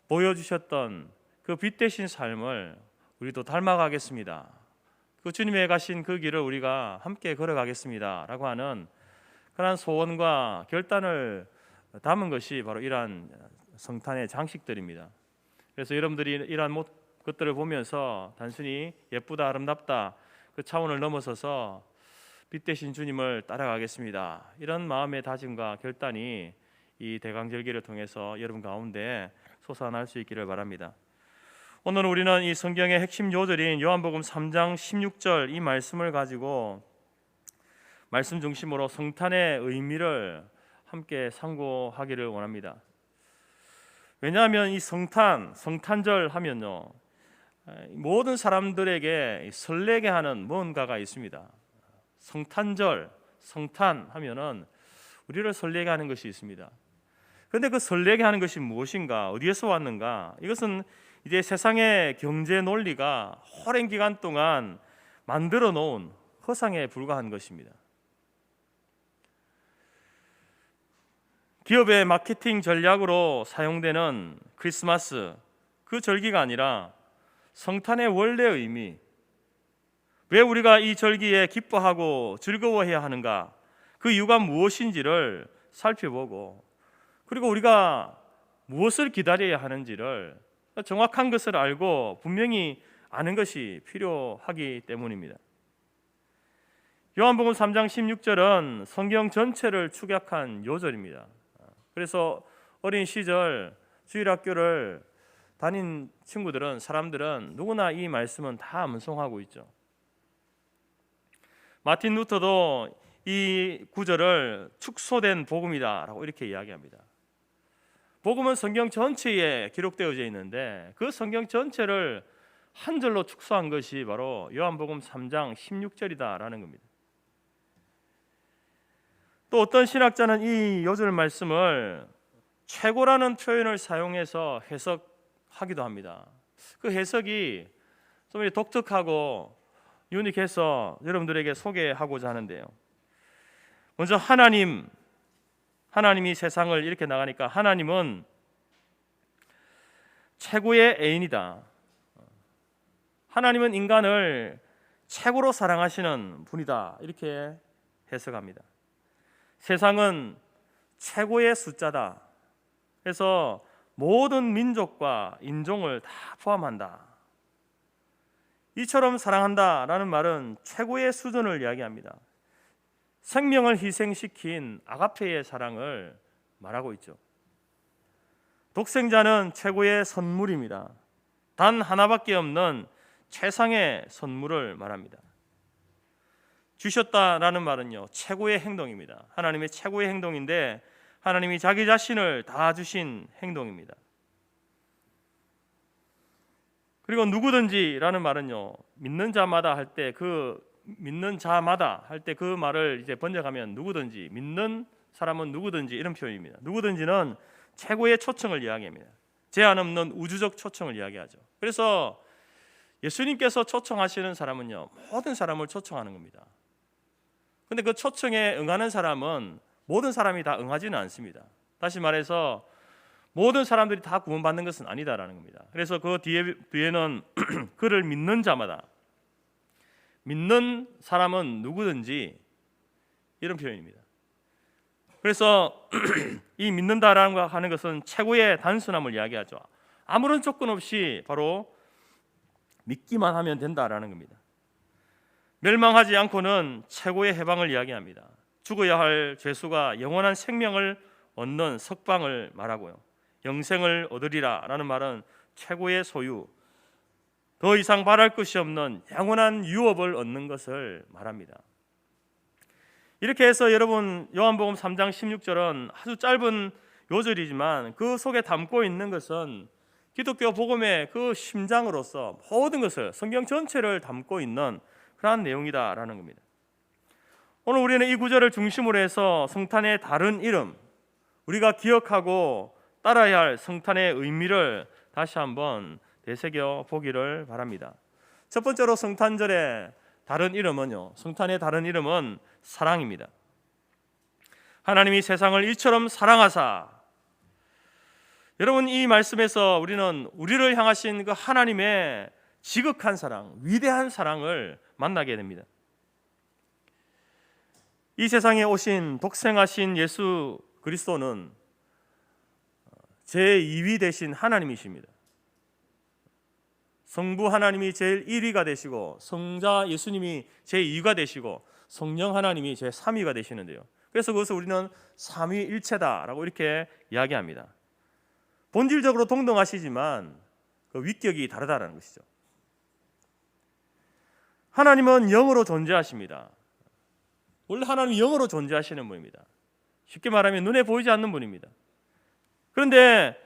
보여주셨던 그 빛 대신 삶을 우리도 닮아가겠습니다. 그 주님의 가신 그 길을 우리가 함께 걸어가겠습니다 라고 하는 그러한 소원과 결단을 담은 것이 바로 이러한 성탄의 장식들입니다. 그래서 여러분들이 이러한 것들을 보면서 단순히 예쁘다 아름답다 그 차원을 넘어서서 빛 대신 주님을 따라가겠습니다, 이런 마음의 다짐과 결단이 이 대강절기를 통해서 여러분 가운데 솟아날 수 있기를 바랍니다. 오늘 우리는 이 성경의 핵심 요절인 요한복음 3장 16절 이 말씀을 가지고 말씀 중심으로 성탄의 의미를 함께 상고하기를 원합니다. 왜냐하면 이 성탄절 하면요, 모든 사람들에게 설레게 하는 뭔가가 있습니다. 성탄절, 성탄 하면은 우리를 설레게 하는 것이 있습니다. 그런데 그 설레게 하는 것이 무엇인가, 어디에서 왔는가? 이것은 이제 세상의 경제 논리가 오랜 기간 동안 만들어 놓은 허상에 불과한 것입니다. 기업의 마케팅 전략으로 사용되는 크리스마스, 그 절기가 아니라 성탄의 원래 의미, 왜 우리가 이 절기에 기뻐하고 즐거워해야 하는가, 그 이유가 무엇인지를 살펴보고, 그리고 우리가 무엇을 기다려야 하는지를 정확한 것을 알고 분명히 아는 것이 필요하기 때문입니다. 요한복음 3장 16절은 성경 전체를 축약한 요절입니다. 그래서 어린 시절 주일학교를 다닌 사람들은 누구나 이 말씀은 다 암송하고 있죠. 마틴 루터도 이 구절을 축소된 복음이다라고 이렇게 이야기합니다. 복음은 성경 전체에 기록되어져 있는데 그 성경 전체를 한 절로 축소한 것이 바로 요한복음 3장 16절이다라는 겁니다. 또 어떤 신학자는 이 요절 말씀을 최고라는 표현을 사용해서 해석하기도 합니다. 그 해석이 좀 독특하고 유니크해서 여러분들에게 소개하고자 하는데요. 먼저 하나님이 세상을 이렇게 나가니까 하나님은 최고의 애인이다. 하나님은 인간을 최고로 사랑하시는 분이다. 이렇게 해석합니다. 세상은 최고의 숫자다. 그래서 모든 민족과 인종을 다 포함한다. 이처럼 사랑한다라는 말은 최고의 수준을 이야기합니다. 생명을 희생시킨 아가페의 사랑을 말하고 있죠. 독생자는 최고의 선물입니다. 단 하나밖에 없는 최상의 선물을 말합니다. 주셨다라는 말은요, 최고의 행동입니다. 하나님의 최고의 행동인데 하나님이 자기 자신을 다 주신 행동입니다. 그리고 누구든지라는 말은요, 믿는 자마다 할 때 그 말을 이제 번역하면 누구든지, 믿는 사람은 누구든지 이런 표현입니다. 누구든지는 최고의 초청을 이야기합니다. 제한 없는 우주적 초청을 이야기하죠. 그래서 예수님께서 초청하시는 사람은요, 모든 사람을 초청하는 겁니다. 근데 그 초청에 응하는 사람은 모든 사람이 다 응하지는 않습니다. 다시 말해서 모든 사람들이 다 구원받는 것은 아니다라는 겁니다. 그래서 그 뒤에는 그를 믿는 자마다, 믿는 사람은 누구든지, 이런 표현입니다. 그래서 이 믿는다라는 하는 것은 최고의 단순함을 이야기하죠. 아무런 조건 없이 바로 믿기만 하면 된다라는 겁니다. 멸망하지 않고는 최고의 해방을 이야기합니다. 죽어야 할 죄수가 영원한 생명을 얻는 석방을 말하고요. 영생을 얻으리라라는 말은 최고의 소유, 더 이상 바랄 것이 없는 영원한 유업을 얻는 것을 말합니다. 이렇게 해서 여러분, 요한복음 3장 16절은 아주 짧은 요절이지만 그 속에 담고 있는 것은 기독교 복음의 그 심장으로서 모든 것을, 성경 전체를 담고 있는 그러한 내용이다라는 겁니다. 오늘 우리는 이 구절을 중심으로 해서 성탄의 다른 이름, 우리가 기억하고 따라야 할 성탄의 의미를 다시 한번 되새겨 보기를 바랍니다. 첫 번째로 성탄절의 다른 이름은요, 성탄의 다른 이름은 사랑입니다. 하나님이 세상을 이처럼 사랑하사, 여러분, 이 말씀에서 우리는 우리를 향하신 그 하나님의 지극한 사랑, 위대한 사랑을 만나게 됩니다. 이 세상에 오신 독생하신 예수 그리스도는 제2위 되신 하나님이십니다. 성부 하나님이 제일 1위가 되시고, 성자 예수님이 제2위가 되시고, 성령 하나님이 제3위가 되시는데요. 그래서 그것을 우리는 삼위일체다라고 이렇게 이야기합니다. 본질적으로 동등하시지만 그 위격이 다르다는 것이죠. 하나님은 영으로 존재하십니다. 원래 하나님은 영으로 존재하시는 분입니다. 쉽게 말하면 눈에 보이지 않는 분입니다. 그런데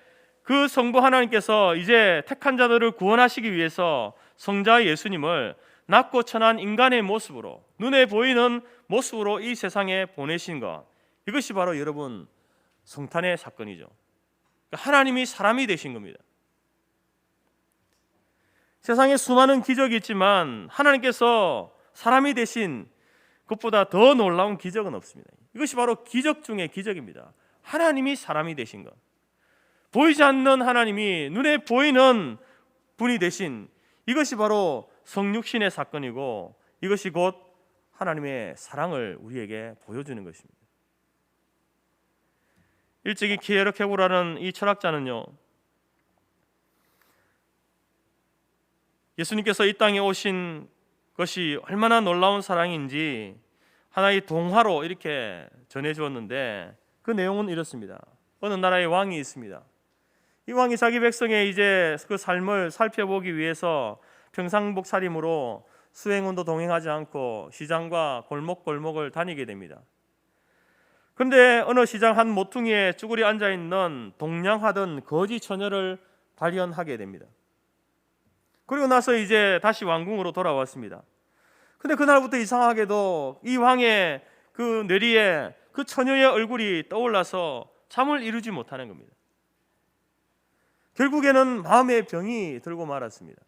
그 성부 하나님께서 이제 택한 자들을 구원하시기 위해서 성자 예수님을 낮고 천한 인간의 모습으로, 눈에 보이는 모습으로 이 세상에 보내신 것, 이것이 바로 여러분 성탄의 사건이죠. 하나님이 사람이 되신 겁니다. 세상에 수많은 기적이 있지만 하나님께서 사람이 되신 것보다 더 놀라운 기적은 없습니다. 이것이 바로 기적 중의 기적입니다. 하나님이 사람이 되신 것, 보이지 않는 하나님이 눈에 보이는 분이 되신, 이것이 바로 성육신의 사건이고, 이것이 곧 하나님의 사랑을 우리에게 보여주는 것입니다. 일찍이 키에르케고라는 이 철학자는요, 예수님께서 이 땅에 오신 것이 얼마나 놀라운 사랑인지 하나의 동화로 이렇게 전해주었는데, 그 내용은 이렇습니다. 어느 나라의 왕이 있습니다. 이 왕이 자기 백성의 이제 그 삶을 살펴보기 위해서 평상복 차림으로 수행원도 동행하지 않고 시장과 골목골목을 다니게 됩니다. 그런데 어느 시장 한 모퉁이에 쭈그리 앉아있는 동냥하던 거지 처녀를 발견하게 됩니다. 그리고 나서 이제 다시 왕궁으로 돌아왔습니다. 근데 그날부터 이상하게도 이 왕의 그 뇌리에 그 처녀의 얼굴이 떠올라서 잠을 이루지 못하는 겁니다. 결국에는 마음의 병이 들고 말았습니다.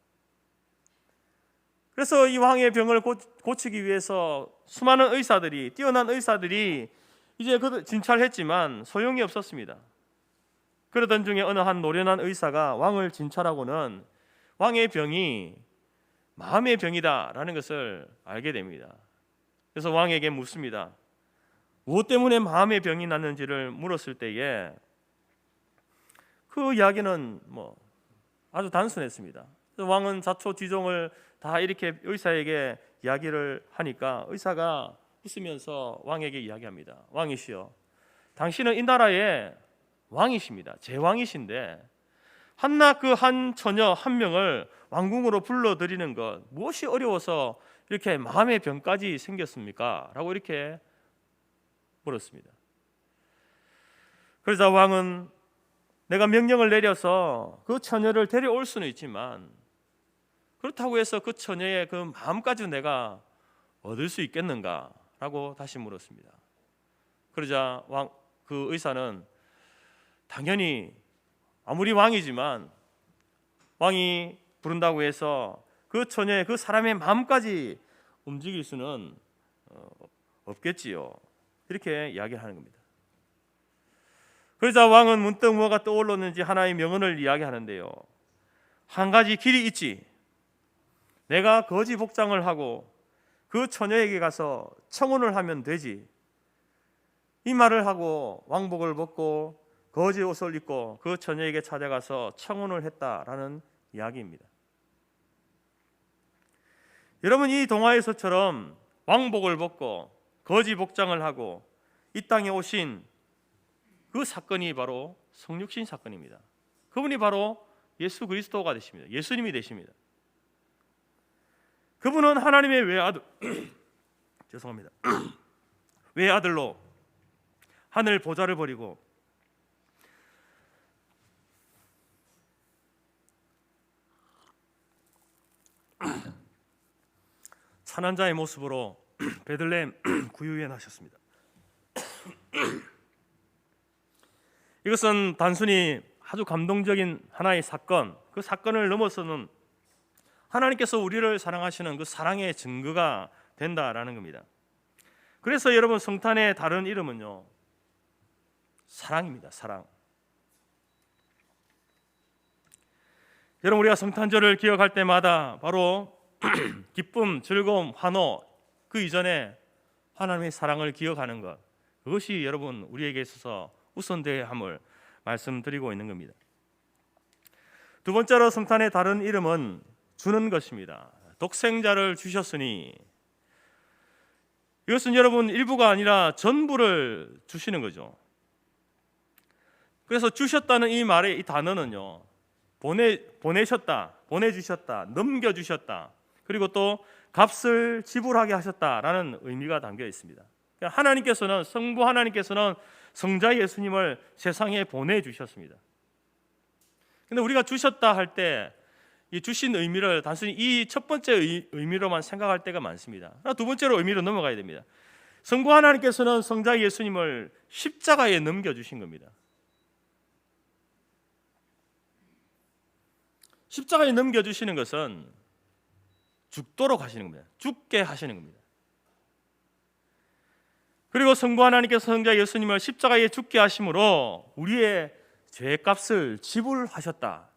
그래서 이 왕의 병을 고치기 위해서 수많은 의사들이, 뛰어난 의사들이 이제 그 진찰했지만 소용이 없었습니다. 그러던 중에 어느 한 노련한 의사가 왕을 진찰하고는 왕의 병이 마음의 병이다라는 것을 알게 됩니다. 그래서 왕에게 묻습니다. 무엇 때문에 마음의 병이 났는지를 물었을 때에 그 이야기는 아주 단순했습니다. 왕은 자초지종을 다 이렇게 의사에게 이야기를 하니까 의사가 웃으면서 왕에게 이야기합니다. 왕이시여, 당신은 이 나라의 왕이십니다. 제왕이신데 한낱 그 한 처녀 한 명을 왕궁으로 불러들이는 것, 무엇이 어려워서 이렇게 마음의 병까지 생겼습니까? 라고 이렇게 물었습니다. 그러자 왕은 내가 명령을 내려서 그 처녀를 데려올 수는 있지만 그렇다고 해서 그 처녀의 그 마음까지 내가 얻을 수 있겠는가? 라고 다시 물었습니다. 그러자 그 의사는 당연히 아무리 왕이지만 왕이 부른다고 해서 그 처녀의 그 사람의 마음까지 움직일 수는 없겠지요. 이렇게 이야기하는 겁니다. 그러자 왕은 문득 뭐가 떠올랐는지 하나의 명언을 이야기하는데요. 한 가지 길이 있지. 내가 거지 복장을 하고 그 처녀에게 가서 청혼을 하면 되지. 이 말을 하고 왕복을 벗고 거지 옷을 입고 그 처녀에게 찾아가서 청혼을 했다라는 이야기입니다. 여러분, 이 동화에서처럼 왕복을 벗고 거지 복장을 하고 이 땅에 오신 그 사건이 바로 성육신 사건입니다. 그분이 바로 예수 그리스도가 되십니다. 예수님이 되십니다. 그분은 하나님의 외아들 죄송합니다. 외아들로 하늘 보좌를 버리고 찬란자의 모습으로 베들레헴 구유에 나셨습니다. 이것은 단순히 아주 감동적인 하나의 사건, 그 사건을 넘어서는 하나님께서 우리를 사랑하시는 그 사랑의 증거가 된다라는 겁니다. 그래서 여러분, 성탄의 다른 이름은요, 사랑입니다. 사랑. 여러분, 우리가 성탄절을 기억할 때마다 바로 기쁨, 즐거움, 환호, 그 이전에 하나님의 사랑을 기억하는 것, 그것이 여러분 우리에게 있어서 우선되어야 함을 말씀드리고 있는 겁니다. 두 번째로 성탄의 다른 이름은 주는 것입니다. 독생자를 주셨으니, 이것은 여러분 일부가 아니라 전부를 주시는 거죠. 그래서 주셨다는 이 말의 이 단어는요, 보내셨다, 보내주셨다, 넘겨주셨다, 그리고 또 값을 지불하게 하셨다라는 의미가 담겨 있습니다. 그러니까 하나님께서는, 성부 하나님께서는 성자 예수님을 세상에 보내주셨습니다. 근데 우리가 주셨다 할 때 이 주신 의미를 단순히 이 첫 번째 의미로만 생각할 때가 많습니다. 두 번째로 의미로 넘어가야 됩니다. 성부 하나님께서는 성자 예수님을 십자가에 넘겨주신 겁니다. 십자가에 넘겨주시는 것은 죽도록 하시는 겁니다. 죽게 하시는 겁니다. 그리고 성부 하나님께서 성자 예수님을 십자가에 죽게 하심으로 우리의 죄값을 지불하셨다.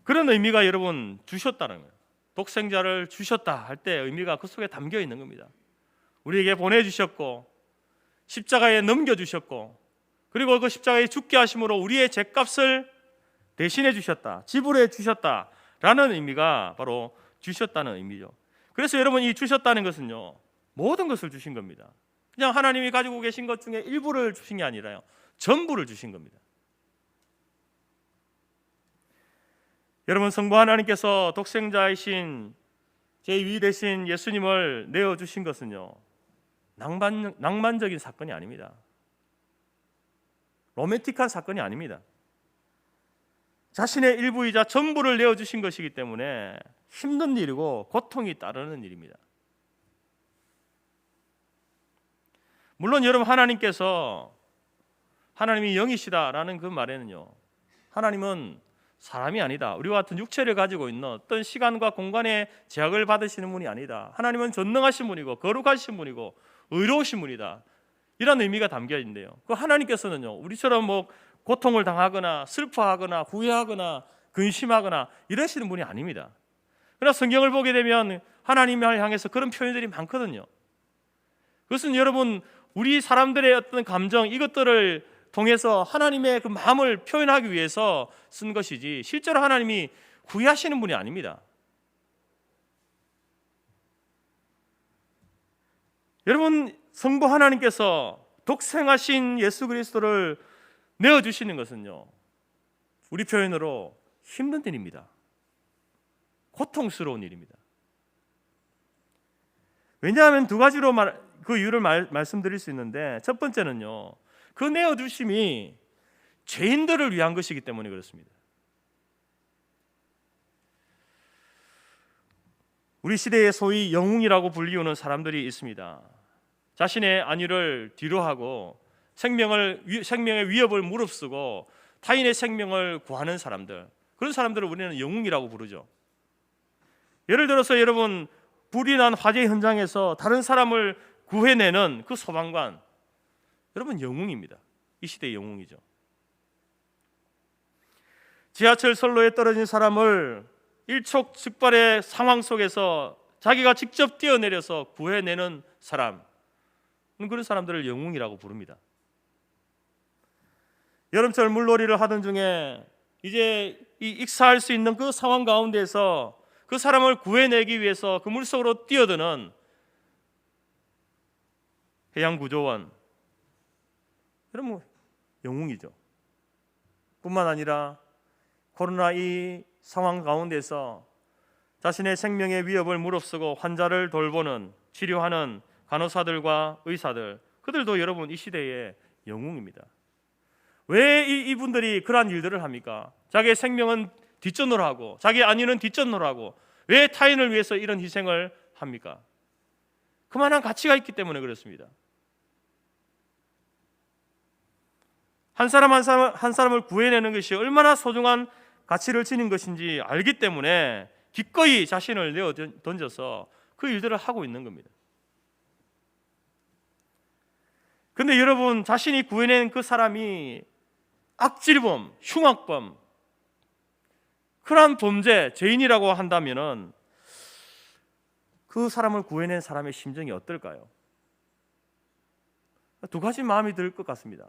그런 의미가 여러분 주셨다는 거예요. 독생자를 주셨다 할 때 의미가 그 속에 담겨 있는 겁니다. 우리에게 보내주셨고 십자가에 넘겨주셨고 그리고 그 십자가에 죽게 하심으로 우리의 죄값을 대신해 주셨다, 지불해 주셨다라는 의미가 바로 주셨다는 의미죠. 그래서 여러분, 이 주셨다는 것은요, 모든 것을 주신 겁니다. 그냥 하나님이 가지고 계신 것 중에 일부를 주신 게 아니라요, 전부를 주신 겁니다. 여러분, 성부 하나님께서 독생자이신 제2 대신 예수님을 내어주신 것은요, 낭만적인 사건이 아닙니다. 로맨틱한 사건이 아닙니다. 자신의 일부이자 전부를 내어주신 것이기 때문에 힘든 일이고 고통이 따르는 일입니다. 물론 여러분, 하나님이 영이시다라는 그 말에는요, 하나님은 사람이 아니다, 우리와 같은 육체를 가지고 있는 어떤 시간과 공간의 제약을 받으시는 분이 아니다, 하나님은 전능하신 분이고 거룩하신 분이고 의로우신 분이다, 이런 의미가 담겨 있는데요, 그 하나님께서는요, 우리처럼 뭐 고통을 당하거나 슬퍼하거나 후회하거나 근심하거나 이러시는 분이 아닙니다. 그러나 성경을 보게 되면 하나님을 향해서 그런 표현들이 많거든요. 그것은 여러분, 우리 사람들의 어떤 감정, 이것들을 통해서 하나님의 그 마음을 표현하기 위해서 쓴 것이지 실제로 하나님이 후회하시는 분이 아닙니다. 여러분, 성부 하나님께서 독생하신 예수 그리스도를 내어주시는 것은요, 우리 표현으로 힘든 일입니다. 고통스러운 일입니다. 왜냐하면 두 가지로 그 이유를 말씀드릴 수 있는데, 첫 번째는요, 그 내어주심이 죄인들을 위한 것이기 때문에 그렇습니다. 우리 시대에 소위 영웅이라고 불리우는 사람들이 있습니다. 자신의 안위를 뒤로하고 생명의 위협을 무릅쓰고 타인의 생명을 구하는 사람들, 그런 사람들을 우리는 영웅이라고 부르죠. 예를 들어서 여러분, 불이 난 화재 현장에서 다른 사람을 구해내는 그 소방관, 여러분 영웅입니다. 이 시대의 영웅이죠. 지하철 선로에 떨어진 사람을 일촉즉발의 상황 속에서 자기가 직접 뛰어내려서 구해내는 사람, 그런 사람들을 영웅이라고 부릅니다. 여름철 물놀이를 하던 중에 이제 익사할 수 있는 그 상황 가운데서 그 사람을 구해내기 위해서 그 물속으로 뛰어드는 해양구조원, 여러분 영웅이죠. 뿐만 아니라 코로나 이 상황 가운데서 자신의 생명의 위협을 무릅쓰고 환자를 돌보는, 치료하는 간호사들과 의사들, 그들도 여러분 이 시대의 영웅입니다. 왜 이분들이 그러한 일들을 합니까? 자기의 생명은 뒷전으로 하고 자기 안위는 뒷전으로 하고 왜 타인을 위해서 이런 희생을 합니까? 그만한 가치가 있기 때문에 그렇습니다. 한 사람 한 사람을 구해내는 것이 얼마나 소중한 가치를 지닌 것인지 알기 때문에 기꺼이 자신을 내어 던져서 그 일들을 하고 있는 겁니다. 그런데 여러분, 자신이 구해낸 그 사람이 악질범, 흉악범, 그러한 범죄, 죄인이라고 한다면은 그 사람을 구해낸 사람의 심정이 어떨까요? 두 가지 마음이 들 것 같습니다.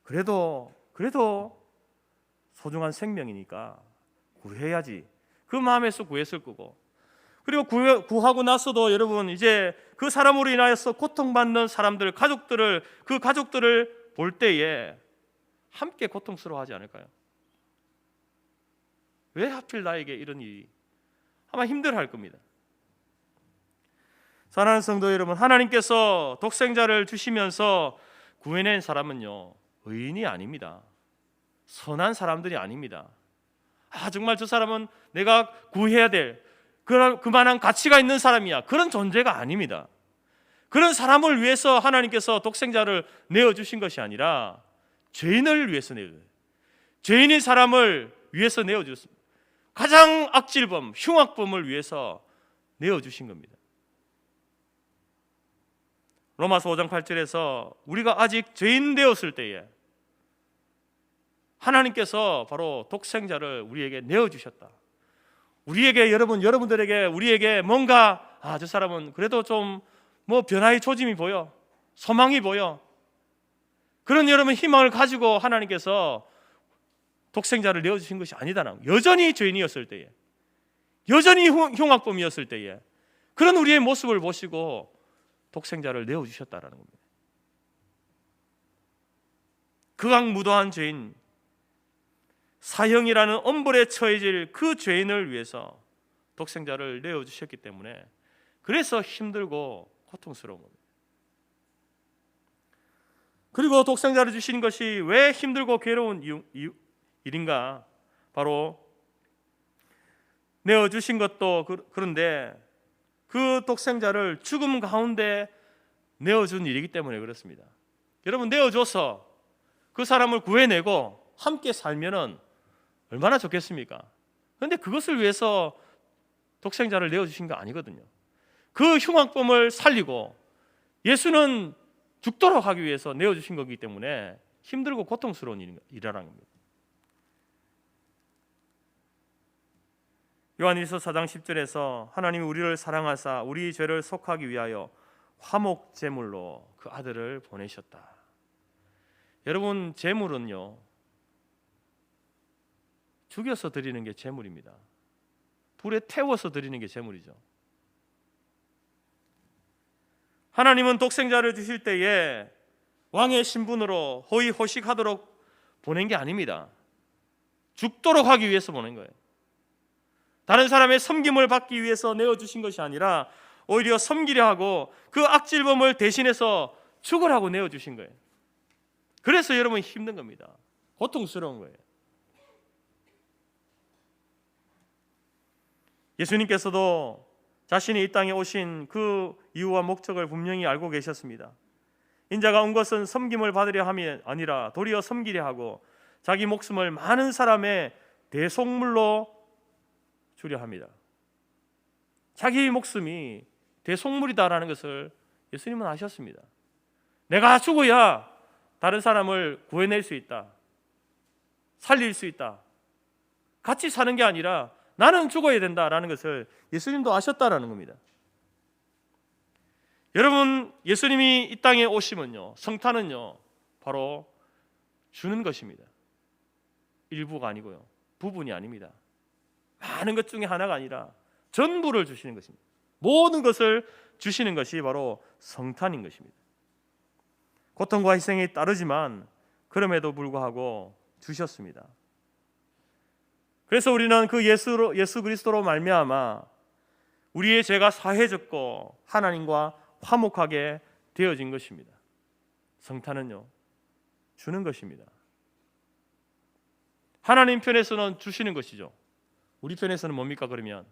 그래도 소중한 생명이니까 구해야지, 그 마음에서 구했을 거고, 그리고 구하고 나서도 여러분 이제 그 사람으로 인하여서 고통받는 사람들, 그 가족들을 볼 때에 함께 고통스러워하지 않을까요? 왜 하필 나에게 이런 일이? 아마 힘들어할 겁니다. 사랑하는 성도 여러분, 하나님께서 독생자를 주시면서 구해낸 사람은요, 의인이 아닙니다. 선한 사람들이 아닙니다. 정말 저 사람은 내가 구해야 될 그만한 가치가 있는 사람이야, 그런 존재가 아닙니다. 그런 사람을 위해서 하나님께서 독생자를 내어주신 것이 아니라 죄인을 위해서 죄인인 사람을 위해서 내어주셨습니다. 가장 악질범, 흉악범을 위해서 내어주신 겁니다. 로마서 5장 8절에서 우리가 아직 죄인 되었을 때에 하나님께서 바로 독생자를 우리에게 내어주셨다. 우리에게, 여러분들에게, 우리에게 뭔가 저 사람은 그래도 좀 변화의 초짐이 보여, 소망이 보여, 그런 여러분 희망을 가지고 하나님께서 독생자를 내어주신 것이 아니다라는, 여전히 죄인이었을 때에, 여전히 흉악범이었을 때에 그런 우리의 모습을 보시고 독생자를 내어주셨다라는 겁니다. 극악무도한 죄인, 사형이라는 엄벌에 처해질 그 죄인을 위해서 독생자를 내어주셨기 때문에 그래서 힘들고 고통스러운 겁니다. 그리고 독생자를 주신 것이 왜 힘들고 괴로운 일인가? 바로 내어주신 것도 그런데 그 독생자를 죽음 가운데 내어준 일이기 때문에 그렇습니다. 여러분, 내어줘서 그 사람을 구해내고 함께 살면은 얼마나 좋겠습니까? 그런데 그것을 위해서 독생자를 내어주신 거 아니거든요. 그 흉악범을 살리고 예수는 죽도록 하기 위해서 내어주신 거기 때문에 힘들고 고통스러운 일이라는 겁니다. 요한일서 4장 10절에서 하나님이 우리를 사랑하사 우리 죄를 속하기 위하여 화목 제물로 그 아들을 보내셨다. 여러분, 제물은요, 죽여서 드리는 게 제물입니다. 불에 태워서 드리는 게 제물이죠. 하나님은 독생자를 주실 때에 왕의 신분으로 호의호식하도록 보낸 게 아닙니다. 죽도록 하기 위해서 보낸 거예요. 다른 사람의 섬김을 받기 위해서 내어주신 것이 아니라 오히려 섬기려 하고 그 악질범을 대신해서 죽으라고 내어주신 거예요. 그래서 여러분 힘든 겁니다. 고통스러운 거예요. 예수님께서도 자신이 이 땅에 오신 그 이유와 목적을 분명히 알고 계셨습니다. 인자가 온 것은 섬김을 받으려 함이 아니라 도리어 섬기려 하고 자기 목숨을 많은 사람의 대속물로 주려 합니다. 자기 목숨이 대속물이다라는 것을 예수님은 아셨습니다. 내가 죽어야 다른 사람을 구해낼 수 있다, 살릴 수 있다, 같이 사는 게 아니라 나는 죽어야 된다라는 것을 예수님도 아셨다라는 겁니다. 여러분, 예수님이 이 땅에 오시면요, 성탄은요 바로 주는 것입니다. 일부가 아니고요, 부분이 아닙니다. 많은 것 중에 하나가 아니라 전부를 주시는 것입니다. 모든 것을 주시는 것이 바로 성탄인 것입니다. 고통과 희생이 따르지만 그럼에도 불구하고 주셨습니다. 그래서 우리는 그 예수 그리스도로 말미암아 우리의 죄가 사해졌고 하나님과 화목하게 되어진 것입니다. 성탄은요, 주는 것입니다. 하나님 편에서는 주시는 것이죠. 우리 편에서는 뭡니까? 그러면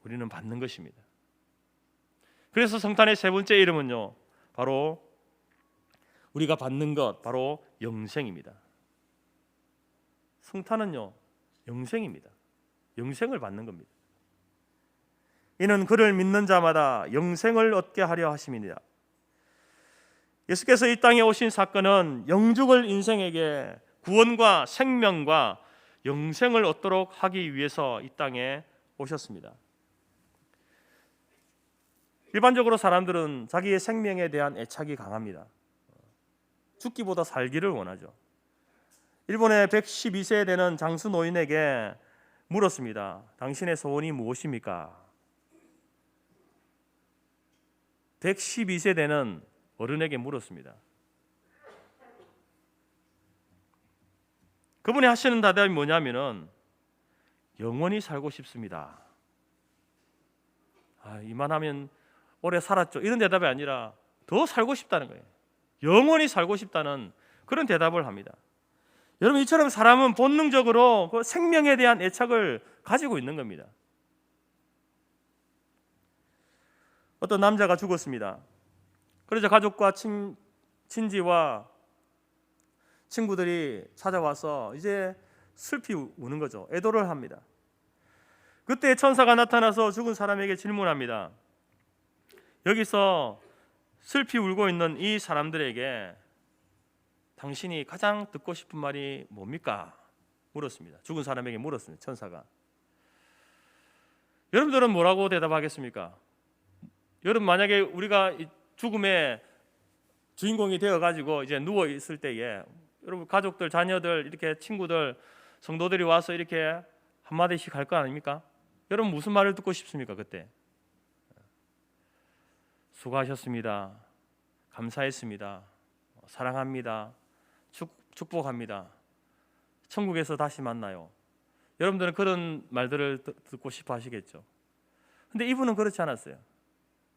우리는 받는 것입니다. 그래서 성탄의 세 번째 이름은요, 바로 우리가 받는 것, 바로 영생입니다. 성탄은요, 영생입니다. 영생을 받는 겁니다. 이는 그를 믿는 자마다 영생을 얻게 하려 하심이니라. 예수께서 이 땅에 오신 사건은 영죽을 인생에게 구원과 생명과 영생을 얻도록 하기 위해서 이 땅에 오셨습니다. 일반적으로 사람들은 자기의 생명에 대한 애착이 강합니다. 죽기보다 살기를 원하죠. 일본의 112세 되는 장수 노인에게 물었습니다. 당신의 소원이 무엇입니까? 112세 되는 어른에게 물었습니다. 그분이 하시는 대답이 뭐냐면은 영원히 살고 싶습니다. 이만하면 오래 살았죠, 이런 대답이 아니라 더 살고 싶다는 거예요. 영원히 살고 싶다는 그런 대답을 합니다. 여러분, 이처럼 사람은 본능적으로 그 생명에 대한 애착을 가지고 있는 겁니다. 어떤 남자가 죽었습니다. 그러자 가족과 친지와 친구들이 찾아와서 이제 슬피 우는 거죠. 애도를 합니다. 그때 천사가 나타나서 죽은 사람에게 질문합니다. 여기서 슬피 울고 있는 이 사람들에게 당신이 가장 듣고 싶은 말이 뭡니까? 물었습니다. 죽은 사람에게 물었습니다. 천사가. 여러분들은 뭐라고 대답하겠습니까? 여러분, 만약에 우리가 죽음의 주인공이 되어가지고 이제 누워 있을 때에 여러분 가족들, 자녀들, 이렇게 친구들, 성도들이 와서 이렇게 한마디씩 할 거 아닙니까? 여러분 무슨 말을 듣고 싶습니까? 그때 수고하셨습니다, 감사했습니다, 사랑합니다, 축복합니다, 천국에서 다시 만나요. 여러분들은 그런 말들을 듣고 싶어 하시겠죠. 근데 이분은 그렇지 않았어요.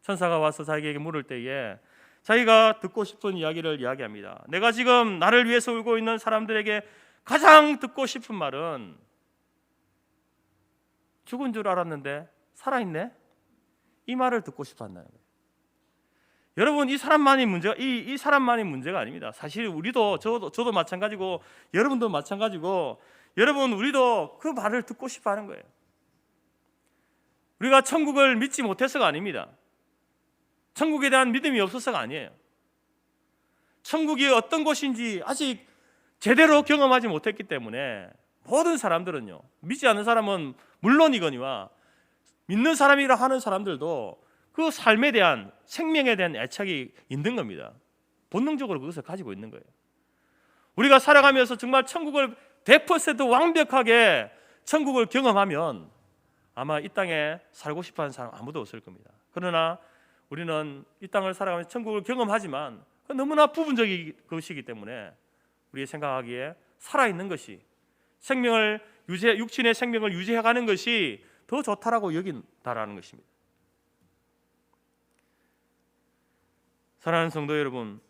천사가 와서 자기에게 물을 때에 자기가 듣고 싶은 이야기를 이야기합니다. 내가 지금 나를 위해서 울고 있는 사람들에게 가장 듣고 싶은 말은 죽은 줄 알았는데 살아있네? 이 말을 듣고 싶어 한다는 거예요. 여러분, 이 사람만이 문제가 아닙니다. 사실 우리도 저도 마찬가지고 여러분도 마찬가지고 여러분 우리도 그 말을 듣고 싶어 하는 거예요. 우리가 천국을 믿지 못해서가 아닙니다. 천국에 대한 믿음이 없어서가 아니에요. 천국이 어떤 곳인지 아직 제대로 경험하지 못했기 때문에 모든 사람들은요, 믿지 않는 사람은 물론이거니와 믿는 사람이라 하는 사람들도 그 삶에 대한, 생명에 대한 애착이 있는 겁니다. 본능적으로 그것을 가지고 있는 거예요. 우리가 살아가면서 정말 천국을 100% 완벽하게 천국을 경험하면 아마 이 땅에 살고 싶어하는 사람 아무도 없을 겁니다. 그러나 우리는 이 땅을 살아가면서 천국을 경험하지만 너무나 부분적인 것이기 때문에 우리의 생각하기에 살아있는 것이, 육신의 생명을 유지해가는 것이 더 좋다라고 여긴다라는 것입니다. 사랑하는 성도 여러분,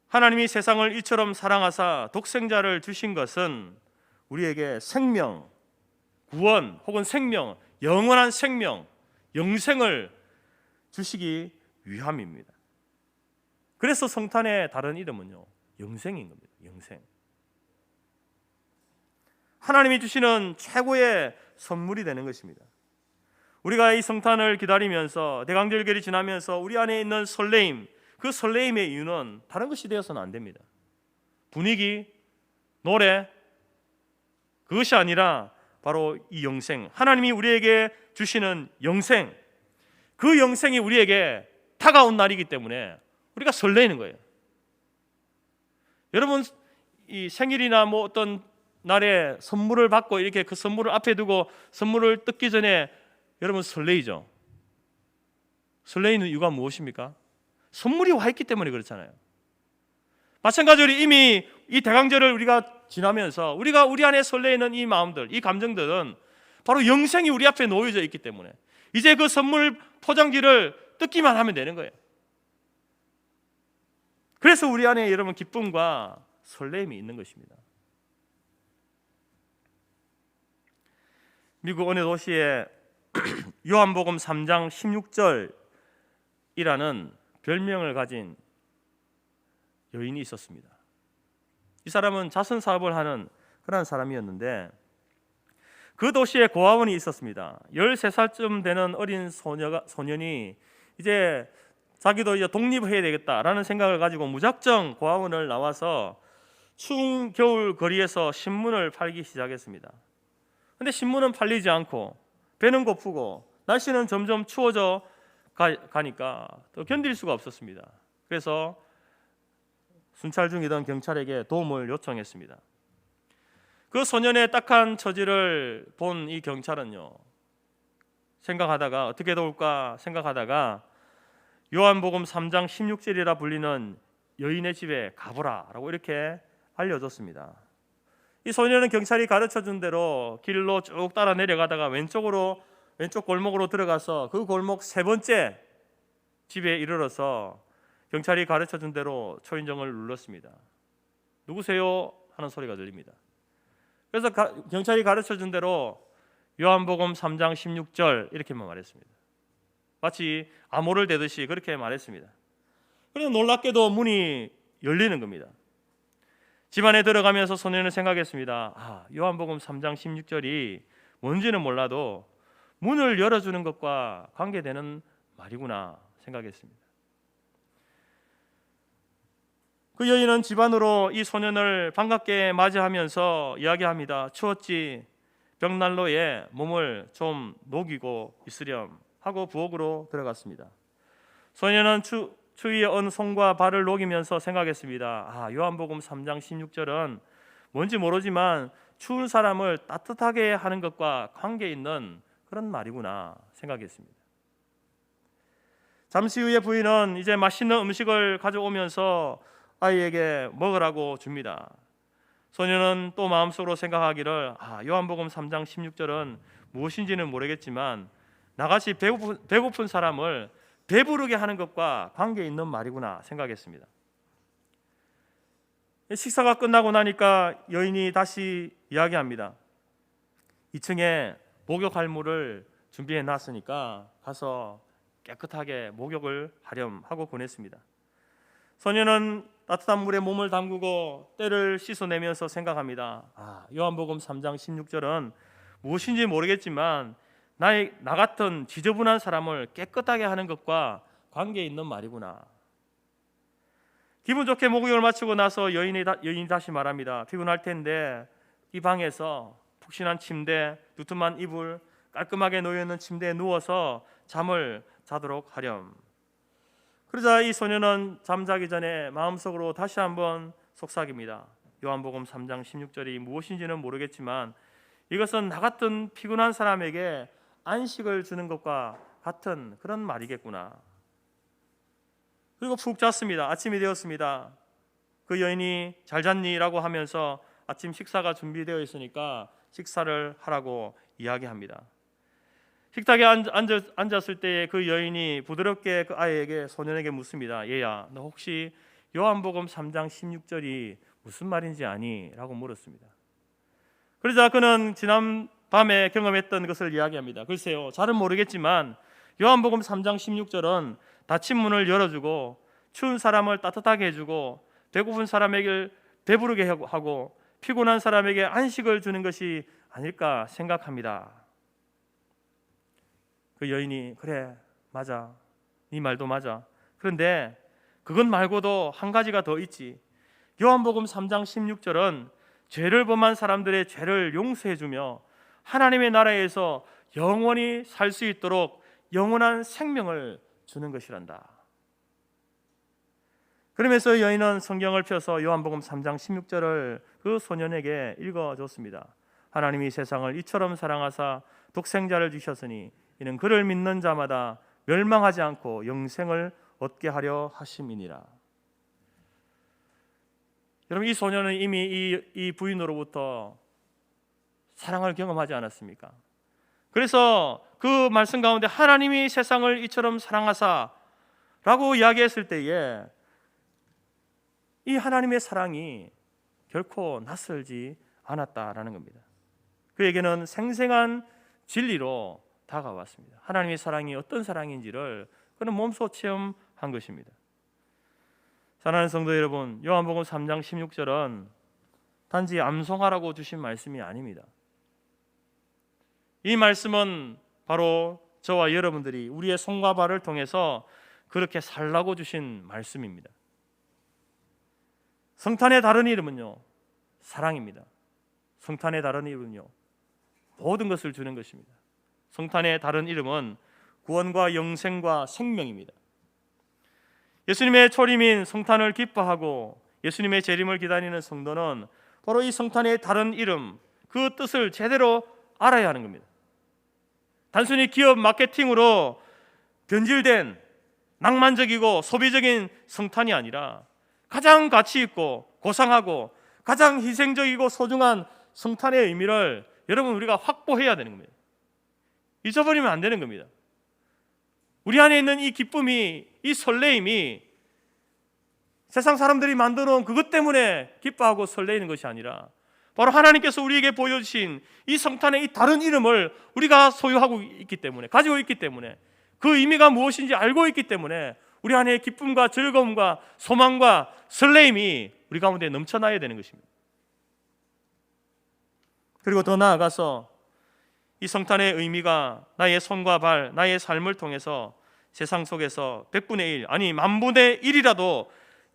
하나님이 세상을 이처럼 사랑하사 독생자를 주신 것은 우리에게 생명, 구원 혹은 생명, 영원한 생명, 영생을 주시기 위함입니다. 그래서 성탄의 다른 이름은요, 영생인 겁니다. 영생. 하나님이 주시는 최고의 선물이 되는 것입니다. 우리가 이 성탄을 기다리면서 대강절결이 지나면서 우리 안에 있는 설레임, 그 설레임의 이유는 다른 것이 되어서는 안 됩니다. 분위기, 노래, 그것이 아니라 바로 이 영생, 하나님이 우리에게 주시는 영생, 그 영생이 우리에게 다가온 날이기 때문에 우리가 설레는 거예요. 여러분, 이 생일이나 뭐 어떤 날에 선물을 받고 이렇게 그 선물을 앞에 두고 선물을 뜯기 전에 여러분 설레이죠. 설레이는 이유가 무엇입니까? 선물이 와 있기 때문에 그렇잖아요. 마찬가지로 이미 이 대강절을 우리가 지나면서 우리가 우리 안에 설레이는 이 마음들, 이 감정들은 바로 영생이 우리 앞에 놓여져 있기 때문에 이제 그 선물 포장지를 뜯기만 하면 되는 거예요. 그래서 우리 안에 여러분 기쁨과 설렘이 있는 것입니다. 미국 어느 도시에 요한복음 3장 16절이라는 별명을 가진 여인이 있었습니다. 이 사람은 자선 사업을 하는 그런 사람이었는데 그 도시에 고아원이 있었습니다. 13살쯤 되는 어린 소년이 이제 자기도 이제 독립해야 되겠다라는 생각을 가지고 무작정 고아원을 나와서 추운 겨울 거리에서 신문을 팔기 시작했습니다. 근데 신문은 팔리지 않고 배는 고프고 날씨는 점점 추워져 가니까 또 견딜 수가 없었습니다. 그래서 순찰 중이던 경찰에게 도움을 요청했습니다. 그 소년의 딱한 처지를 본 이 경찰은요, 생각하다가 어떻게 도울까 생각하다가 요한복음 3장 16절이라 불리는 여인의 집에 가보라라고 이렇게 알려줬습니다. 이 소년은 경찰이 가르쳐준 대로 길로 쭉 따라 내려가다가 왼쪽 골목으로 들어가서 그 골목 세 번째 집에 이르러서 경찰이 가르쳐준 대로 초인종을 눌렀습니다. 누구세요? 하는 소리가 들립니다. 그래서 경찰이 가르쳐준 대로 요한복음 3장 16절 이렇게만 말했습니다. 마치 암호를 대듯이 그렇게 말했습니다. 그래서 놀랍게도 문이 열리는 겁니다. 집 안에 들어가면서 소년은 생각했습니다. 요한복음 3장 16절이 뭔지는 몰라도 문을 열어주는 것과 관계되는 말이구나 생각했습니다. 그 여인은 집 안으로 이 소년을 반갑게 맞이하면서 이야기합니다. 추웠지? 벽난로에 몸을 좀 녹이고 있으렴 하고 부엌으로 들어갔습니다. 소년은 추위에 언 손과 발을 녹이면서 생각했습니다. 요한복음 3장 16절은 뭔지 모르지만 추운 사람을 따뜻하게 하는 것과 관계 있는 그런 말이구나 생각했습니다. 잠시 후에 부인은 이제 맛있는 음식을 가져오면서 아이에게 먹으라고 줍니다. 소년은 또 마음속으로 생각하기를 요한복음 3장 16절은 무엇인지는 모르겠지만 나같이 배고픈 사람을 배부르게 하는 것과 관계 있는 말이구나 생각했습니다. 식사가 끝나고 나니까 여인이 다시 이야기합니다. 2층에 목욕할 물을 준비해 놨으니까 가서 깨끗하게 목욕을 하렴 하고 보냈습니다. 소년은 따뜻한 물에 몸을 담그고 때를 씻어내면서 생각합니다. 요한복음 3장 16절은 무엇인지 모르겠지만 나 같은 지저분한 사람을 깨끗하게 하는 것과 관계 있는 말이구나. 기분 좋게 목욕을 마치고 나서 여인이 다시 말합니다. 피곤할 텐데 이 방에서 푹신한 침대, 두툼한 이불, 깔끔하게 놓여있는 침대에 누워서 잠을 자도록 하렴. 그러자 이 소년은 잠자기 전에 마음속으로 다시 한번 속삭입니다. 요한복음 3장 16절이 무엇인지는 모르겠지만 이것은 나 같은 피곤한 사람에게 안식을 주는 것과 같은 그런 말이겠구나. 그리고 푹 잤습니다. 아침이 되었습니다. 그 여인이 잘 잤니? 라고 하면서 아침 식사가 준비되어 있으니까 식사를 하라고 이야기합니다. 식탁에 앉았을 때에 그 여인이 부드럽게 그 아이에게 소년에게 묻습니다. 얘야, 너 혹시 요한복음 3장 16절이 무슨 말인지 아니? 라고 물었습니다. 그러자 그는 지난 밤에 경험했던 것을 이야기합니다. 글쎄요, 잘은 모르겠지만 요한복음 3장 16절은 닫힌 문을 열어주고 추운 사람을 따뜻하게 해주고 배고픈 사람에게 배부르게 하고 피곤한 사람에게 안식을 주는 것이 아닐까 생각합니다. 그 여인이 그래, 맞아, 네 말도 맞아. 그런데 그것 말고도 한 가지가 더 있지. 요한복음 3장 16절은 죄를 범한 사람들의 죄를 용서해 주며 하나님의 나라에서 영원히 살 수 있도록 영원한 생명을 주는 것이란다. 그러면서 여인은 성경을 펴서 요한복음 3장 16절을 그 소년에게 읽어줬습니다. 하나님이 세상을 이처럼 사랑하사 독생자를 주셨으니 이는 그를 믿는 자마다 멸망하지 않고 영생을 얻게 하려 하심이니라. 여러분, 이 소년은 이미 이 부인으로부터 사랑을 경험하지 않았습니까? 그래서 그 말씀 가운데 하나님이 세상을 이처럼 사랑하사 라고 이야기했을 때에 이 하나님의 사랑이 결코 낯설지 않았다라는 겁니다. 그에게는 생생한 진리로 다가왔습니다. 하나님의 사랑이 어떤 사랑인지를 그는 몸소 체험한 것입니다. 사랑하는 성도 여러분, 요한복음 3장 16절은 단지 암송하라고 주신 말씀이 아닙니다. 이 말씀은 바로 저와 여러분들이 우리의 손과 발을 통해서 그렇게 살라고 주신 말씀입니다. 성탄의 다른 이름은요, 사랑입니다. 성탄의 다른 이름은요, 모든 것을 주는 것입니다. 성탄의 다른 이름은 구원과 영생과 생명입니다. 예수님의 초림인 성탄을 기뻐하고 예수님의 재림을 기다리는 성도는 바로 이 성탄의 다른 이름, 그 뜻을 제대로 알아야 하는 겁니다. 단순히 기업 마케팅으로 변질된 낭만적이고 소비적인 성탄이 아니라 가장 가치 있고 고상하고 가장 희생적이고 소중한 성탄의 의미를 여러분 우리가 확보해야 되는 겁니다. 잊어버리면 안 되는 겁니다. 우리 안에 있는 이 기쁨이, 이 설레임이 세상 사람들이 만들어 놓은 그것 때문에 기뻐하고 설레이는 것이 아니라 바로 하나님께서 우리에게 보여주신 이 성탄의 이 다른 이름을 우리가 소유하고 있기 때문에, 가지고 있기 때문에, 그 의미가 무엇인지 알고 있기 때문에 우리 안에 기쁨과 즐거움과 소망과 설레임이 우리 가운데 넘쳐나야 되는 것입니다. 그리고 더 나아가서 이 성탄의 의미가 나의 손과 발, 나의 삶을 통해서 세상 속에서 100분의 1, 아니 만분의 1이라도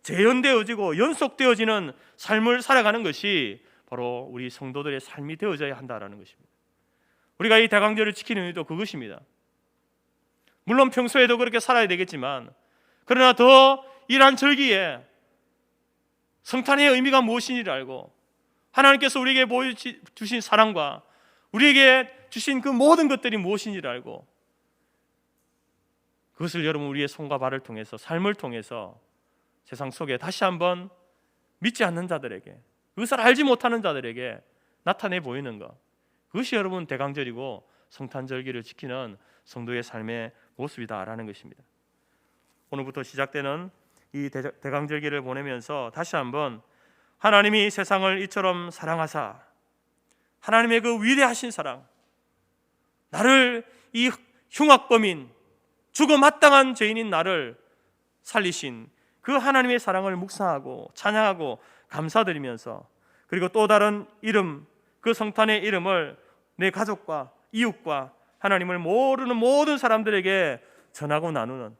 재현되어지고 연속되어지는 삶을 살아가는 것이 바로 우리 성도들의 삶이 되어져야 한다는 것입니다. 우리가 이 대강절을 지키는 의미도 그것입니다. 물론 평소에도 그렇게 살아야 되겠지만, 그러나 더 이러한 절기에 성탄의 의미가 무엇인지를 알고 하나님께서 우리에게 보여주신 사랑과 우리에게 주신 그 모든 것들이 무엇인지를 알고 그것을 여러분 우리의 손과 발을 통해서, 삶을 통해서 세상 속에 다시 한번 믿지 않는 자들에게, 그것을 알지 못하는 자들에게 나타내 보이는 것, 그것이 여러분 대강절이고 성탄절기를 지키는 성도의 삶의 모습이다라는 것입니다. 오늘부터 시작되는 이 대강절기를 보내면서 다시 한번 하나님이 세상을 이처럼 사랑하사, 하나님의 그 위대하신 사랑, 나를 이 흉악범인, 죽어 마땅한 죄인인 나를 살리신 그 하나님의 사랑을 묵상하고 찬양하고 감사드리면서, 그리고 또 다른 이름, 그 성탄의 이름을 내 가족과 이웃과 하나님을 모르는 모든 사람들에게 전하고 나누는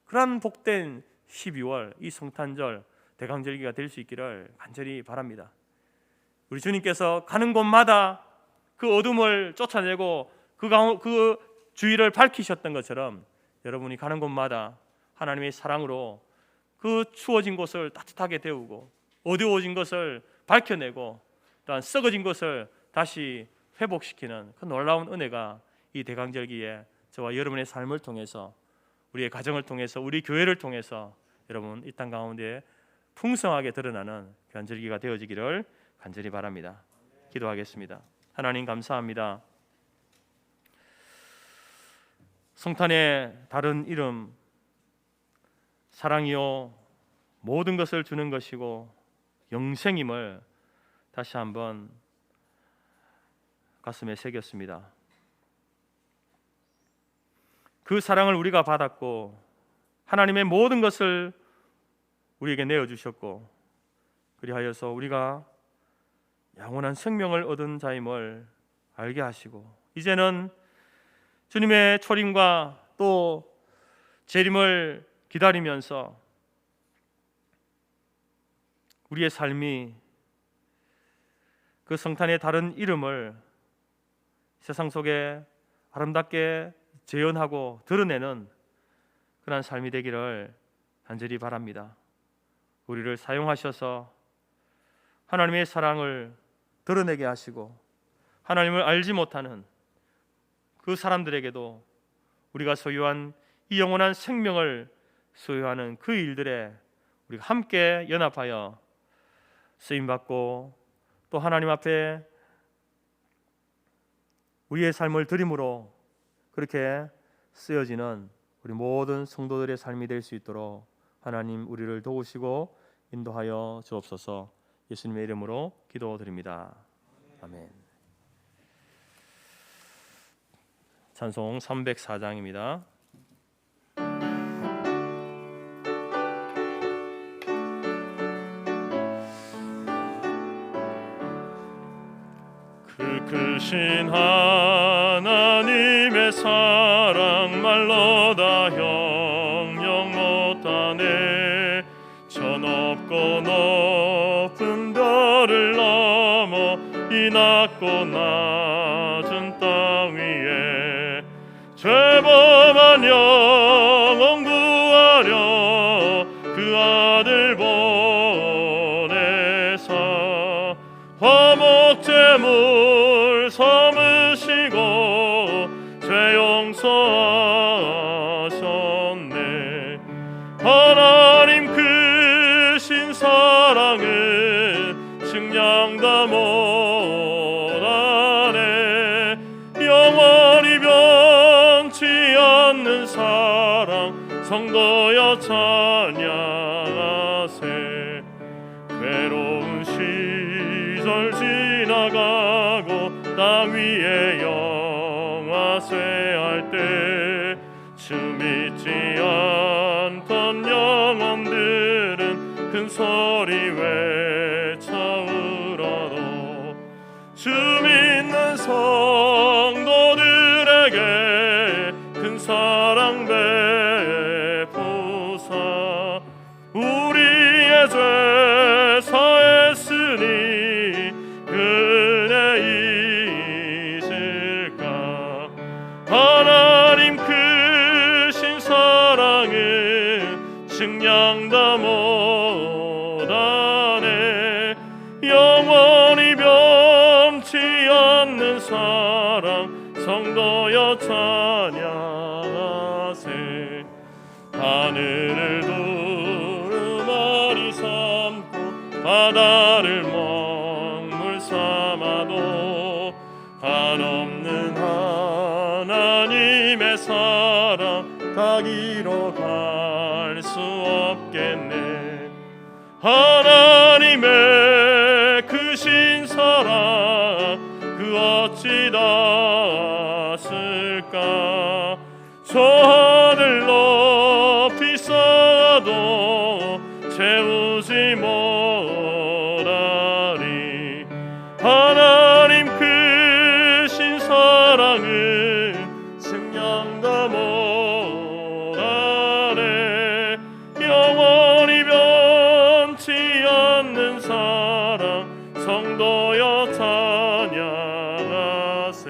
그러한 복된 12월 이 성탄절 대강절기가 될 수 있기를 간절히 바랍니다. 우리 주님께서 가는 곳마다 그 어둠을 쫓아내고 그 주위를 밝히셨던 것처럼 여러분이 가는 곳마다 하나님의 사랑으로 그 추워진 곳을 따뜻하게 데우고 어두워진 것을 밝혀내고 또한 썩어진 것을 다시 회복시키는 그 놀라운 은혜가 이 대강절기에 저와 여러분의 삶을 통해서, 우리의 가정을 통해서, 우리 교회를 통해서 여러분 이 땅 가운데 풍성하게 드러나는 간절기가 되어지기를 간절히 바랍니다. 기도하겠습니다. 하나님 감사합니다. 성탄의 다른 이름, 사랑이요 모든 것을 주는 것이고 영생임을 다시 한번 가슴에 새겼습니다. 그 사랑을 우리가 받았고 하나님의 모든 것을 우리에게 내어주셨고, 그리하여서 우리가 영원한 생명을 얻은 자임을 알게 하시고, 이제는 주님의 초림과 또 재림을 기다리면서 우리의 삶이 그 성탄의 다른 이름을 세상 속에 아름답게 재현하고 드러내는 그러한 삶이 되기를 간절히 바랍니다. 우리를 사용하셔서 하나님의 사랑을 드러내게 하시고 하나님을 알지 못하는 그 사람들에게도 우리가 소유한 이 영원한 생명을 소유하는 그 일들에 우리가 함께 연합하여 쓰임받고 또 하나님 앞에 우리의 삶을 드림으로 그렇게 쓰여지는 우리 모든 성도들의 삶이 될 수 있도록 하나님 우리를 도우시고 인도하여 주옵소서. 예수님의 이름으로 기도드립니다. 아멘. 찬송 304장입니다. 그 크신 하나님의 사랑 말로 다 형용 못하네. 저 높고 높은 별을 넘어 이 낮고 낮은 땅 위에 죄범한 영혼 구하려 그 아들 보내사 화목제물 삼으시고 죄 용서하셨네. 하나님 크신 사랑은 측량다 못하네. 영원히 변치 않는 사랑 성도여 찬양하세. 괴로운 시절 지나가고 땅 위에 영화쇠할 때 주 믿지 않던 영혼들은 큰 소리 외쳐 울어도 주 믿는 성도들에게 큰 사랑 베푸사 우리의 죄 사했으니 은혜 있을까. 하나님 크신 사랑은 측량다 못하네. 영원히 변치 않는 사랑 성도여 찬양하세. 하늘을 두루마리 삼고 바다를 먹물 삼아도 한없는 하나님의 사랑 가기로 갈 수 없겠네. 하나님의 크신 사랑 그 어찌 닿았을까. 저 하늘 높이 쌓아도 채우지 못하리. 하나님 크신 사랑은 측량다 못하네. 영원히 변치 않는 사랑 성도여 찬양하세.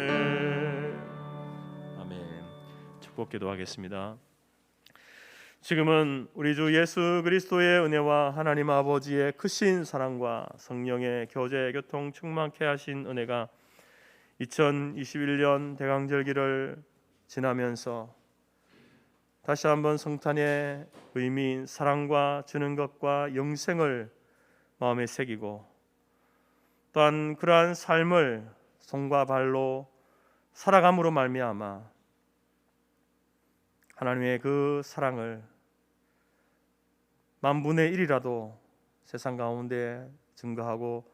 아멘. 축복 기도하겠습니다. 지금은 우리 주 예수 그리스도의 은혜와 하나님 아버지의 크신 사랑과 성령의 교제 교통 충만케 하신 은혜가 2021년 대강절기를 지나면서 다시 한번 성탄의 의미인 사랑과 주는 것과 영생을 마음에 새기고 또한 그러한 삶을 손과 발로 살아감으로 말미암아 하나님의 그 사랑을 만분의 1이라도 세상 가운데 증거하고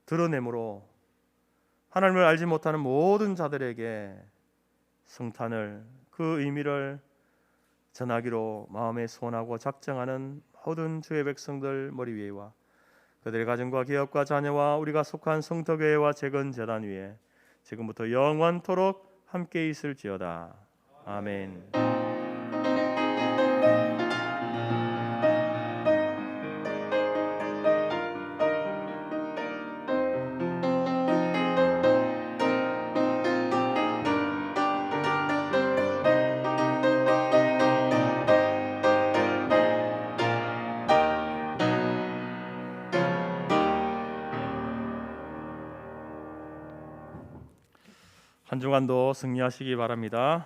드러내므로 하나님을 알지 못하는 모든 자들에게 성탄을 그 의미를 전하기로 마음에 소원하고 작정하는 모든 주의 백성들 머리 위에와 그들의 가정과 기업과 자녀와 우리가 속한 성도교회와 재건재단 위에 지금부터 영원토록 함께 있을지어다. 아멘. 한 주간도 승리하시기 바랍니다.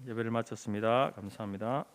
예배를 마쳤습니다. 감사합니다.